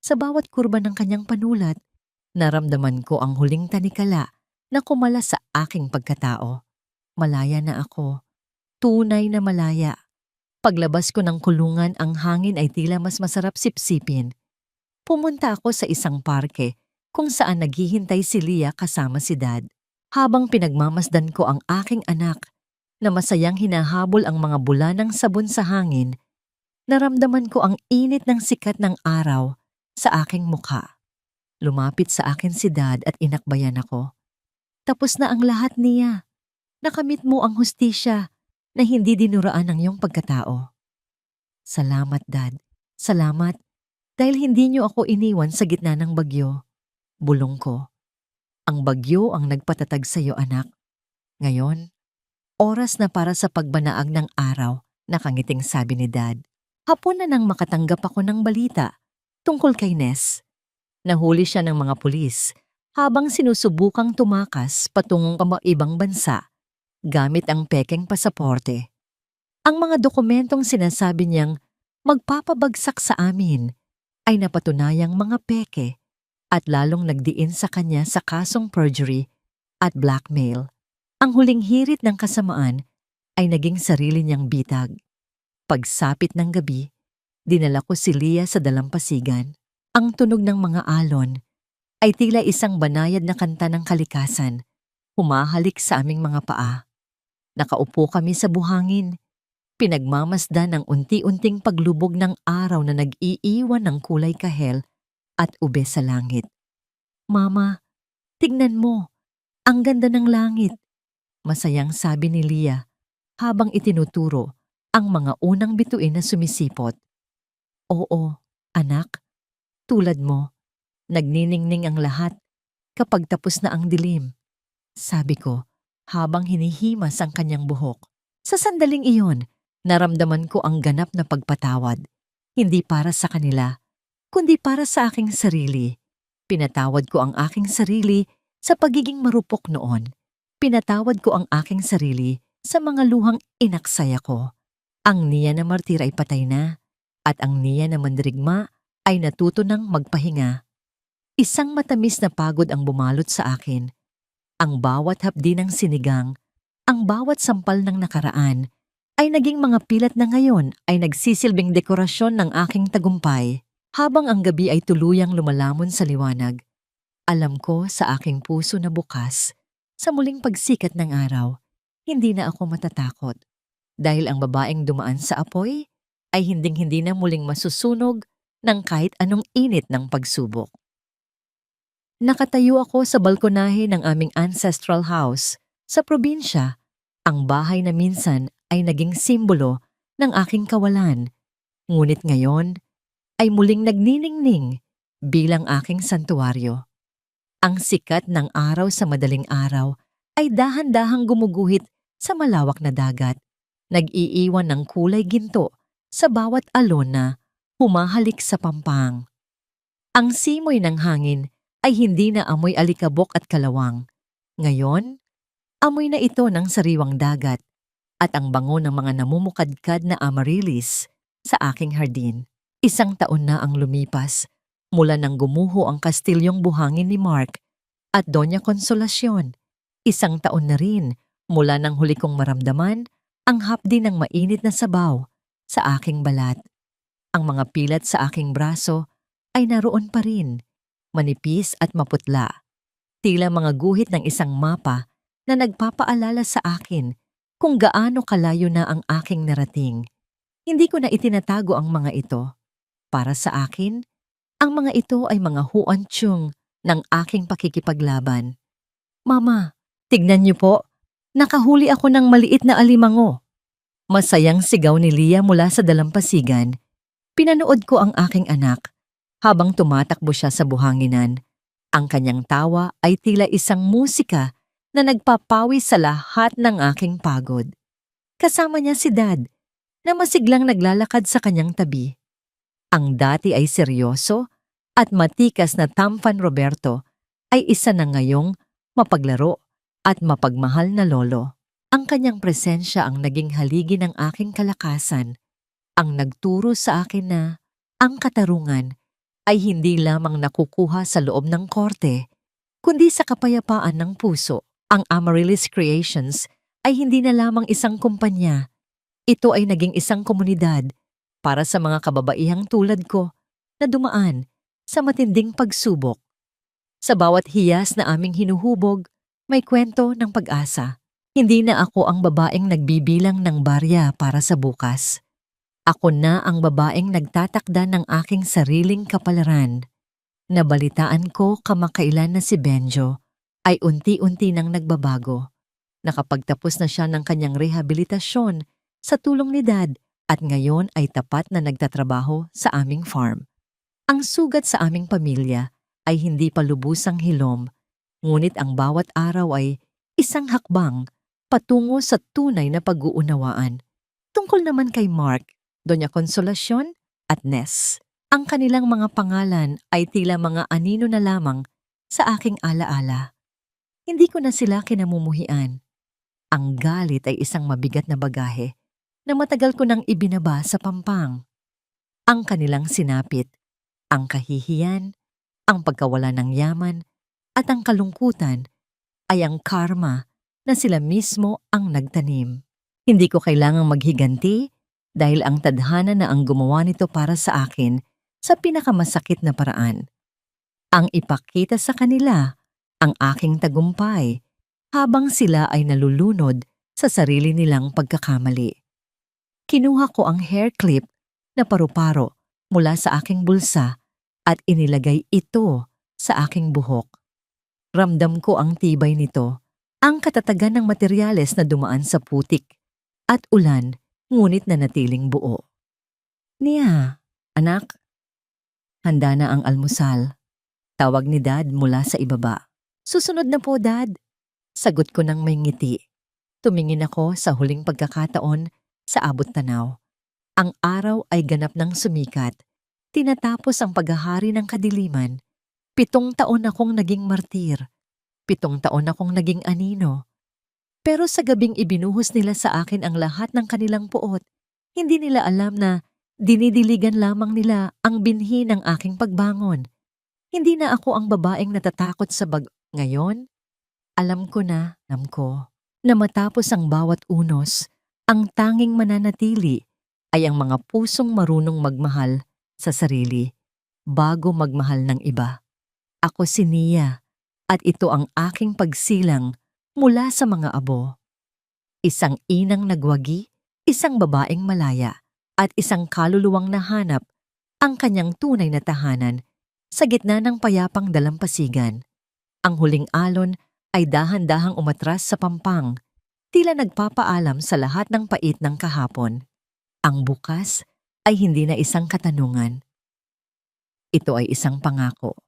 Sa bawat kurba ng kanyang panulat, naramdaman ko ang huling tanikala na kumala sa aking pagkatao. Malaya na ako. Tunay na malaya. Paglabas ko ng kulungan, ang hangin ay tila mas masarap sipsipin. Pumunta ako sa isang parke kung saan naghihintay si Leah kasama si Dad. Habang pinagmamasdan ko ang aking anak na masayang hinahabol ang mga bula ng sabon sa hangin, naramdaman ko ang init ng sikat ng araw sa aking mukha. Lumapit sa akin si Dad at inakbayan ako. Tapos na ang lahat, Nia. Nakamit mo ang hustisya na hindi dinuraan ng iyong pagkatao. Salamat, Dad. Salamat. Dahil hindi niyo ako iniwan sa gitna ng bagyo. Bulong ko. Ang bagyo ang nagpatatag sa iyo, anak. Ngayon, oras na para sa pagbanaag ng araw, nakangiting sabi ni Dad. Hapon na nang makatanggap ako ng balita tungkol kay Ness. Nahuli siya ng mga pulis habang sinusubukang tumakas patungong ibang bansa gamit ang pekeng pasaporte. Ang mga dokumentong sinasabi niyang magpapabagsak sa amin ay napatunayang mga peke at lalong nagdiin sa kanya sa kasong perjury at blackmail. Ang huling hirit ng kasamaan ay naging sarili niyang bitag. Pagsapit ng gabi, dinala ko si Leah sa dalampasigan. Ang tunog ng mga alon ay tila isang banayad na kanta ng kalikasan, humahalik sa aming mga paa. Nakaupo kami sa buhangin, pinagmamasdan ng unti-unting paglubog ng araw na nag-iiwan ng kulay kahel at ube sa langit. Mama, tignan mo, ang ganda ng langit. Masayang sabi ni Leah habang itinuturo ang mga unang bituin na sumisipot. Oo, anak, tulad mo, nagniningning ang lahat kapag tapos na ang dilim. Sabi ko habang hinihimas ang kanyang buhok. Sa sandaling iyon, naramdaman ko ang ganap na pagpatawad. Hindi para sa kanila, kundi para sa aking sarili. Pinatawad ko ang aking sarili sa pagiging marupok noon. Pinatawad ko ang aking sarili sa mga luhang inaksaya ko. Ang Nia na martir ay patay na, at ang Nia na mandirigma ay natuto ng magpahinga. Isang matamis na pagod ang bumalot sa akin. Ang bawat hapdi ng sinigang, ang bawat sampal ng nakaraan, ay naging mga pilat na ngayon ay nagsisilbing dekorasyon ng aking tagumpay. Habang ang gabi ay tuluyang lumalamon sa liwanag, alam ko sa aking puso na bukas, sa muling pagsikat ng araw, hindi na ako matatakot. Dahil ang babaeng dumaan sa apoy ay hinding-hindi na muling masusunog ng kahit anong init ng pagsubok. Nakatayo ako sa balkonahe ng aming ancestral house sa probinsya, ang bahay na minsan ay naging simbolo ng aking kawalan. Ngunit ngayon ay muling nagniningning bilang aking santuwaryo. Ang sikat ng araw sa madaling araw ay dahan-dahang gumuguhit sa malawak na dagat, nag-iiwan ng kulay ginto sa bawat alon na humahalik sa pampang. Ang simoy ng hangin ay hindi na amoy alikabok at kalawang. Ngayon, amoy na ito ng sariwang dagat at ang bango ng mga namumukadkad na amaryllis sa aking hardin. Isang taon na ang lumipas mula nang gumuho ang kastilyong buhangin ni Mark at Doña Consolacion. Isang taon na rin mula nang huli kong maramdaman ang hapdi ng mainit na sabaw sa aking balat. Ang mga pilat sa aking braso ay naroon pa rin, manipis at maputla. Tila mga guhit ng isang mapa na nagpapaalala sa akin kung gaano kalayo na ang aking narating. Hindi ko na itinatago ang mga ito. Para sa akin, ang mga ito ay mga huantyong ng aking pakikipaglaban. Mama, tignan niyo po, nakahuli ako ng maliit na alimango. Masayang sigaw ni Leah mula sa dalampasigan. Pinanood ko ang aking anak habang tumatakbo siya sa buhanginan. Ang kanyang tawa ay tila isang musika na nagpapawi sa lahat ng aking pagod. Kasama niya si Dad na masiglang naglalakad sa kanyang tabi. Ang dati ay seryoso at matikas na Tampan Roberto ay isa na ngayong mapaglaro at mapagmahal na lolo. Ang kanyang presensya ang naging haligi ng aking kalakasan, ang nagturo sa akin na ang katarungan ay hindi lamang nakukuha sa loob ng korte, kundi sa kapayapaan ng puso. Ang Amaryllis Creations ay hindi na lamang isang kumpanya. Ito ay naging isang komunidad para sa mga kababaihang tulad ko na dumaan sa matinding pagsubok. Sa bawat hiyas na aming hinuhubog, may kwento ng pag-asa. Hindi na ako ang babaeng nagbibilang ng barya para sa bukas. Ako na ang babaeng nagtatakda ng aking sariling kapalaran. Nabalitaan ko kamakailan na si Benjo ay unti-unti nang nagbabago. Nakapagtapos na siya ng kanyang rehabilitasyon sa tulong ni Dad at ngayon ay tapat na nagtatrabaho sa aming farm. Ang sugat sa aming pamilya ay hindi pa lubusang hilom, ngunit ang bawat araw ay isang hakbang patungo sa tunay na pag-uunawaan. Tungkol naman kay Mark, Doña Consolacion at Ness, ang kanilang mga pangalan ay tila mga anino na lamang sa aking alaala. Hindi ko na sila kinamumuhian. Ang galit ay isang mabigat na bagahe na matagal ko nang ibinaba sa pampang. Ang kanilang sinapit, ang kahihiyan, ang pagkawala ng yaman, at ang kalungkutan ay ang karma na sila mismo ang nagtanim. Hindi ko kailangang maghiganti dahil ang tadhana na ang gumawa nito para sa akin sa pinakamasakit na paraan. Ang ipakita sa kanila ang aking tagumpay habang sila ay nalulunod sa sarili nilang pagkakamali. Kinuha ko ang hair clip na paru-paro mula sa aking bulsa at inilagay ito sa aking buhok. Ramdam ko ang tibay nito, ang katatagan ng materyales na dumaan sa putik at ulan ngunit nanatiling buo. Nia, anak, handa na ang almusal. Tawag ni Dad mula sa ibaba. Susunod na po, Dad. Sagot ko ng may ngiti. Tumingin ako sa huling pagkakataon sa abot tanaw. Ang araw ay ganap ng sumikat. Tinatapos ang paghahari ng kadiliman. 7 taon akong naging martir. 7 taon akong naging anino. Pero sa gabing ibinuhos nila sa akin ang lahat ng kanilang puot, hindi nila alam na dinidiligan lamang nila ang binhi ng aking pagbangon. Hindi na ako ang babaeng natatakot sa ngayon. Alam ko na matapos ang bawat unos, ang tanging mananatili ay ang mga pusong marunong magmahal sa sarili bago magmahal ng iba. Ako si Nia at ito ang aking pagsilang mula sa mga abo. Isang inang nagwagi, isang babaeng malaya, at isang kaluluwang nahanap ang kanyang tunay na tahanan sa gitna ng payapang dalampasigan. Ang huling alon ay dahan-dahang umatras sa pampang, tila nagpapaalam sa lahat ng pait ng kahapon. Ang bukas ay hindi na isang katanungan. Ito ay isang pangako.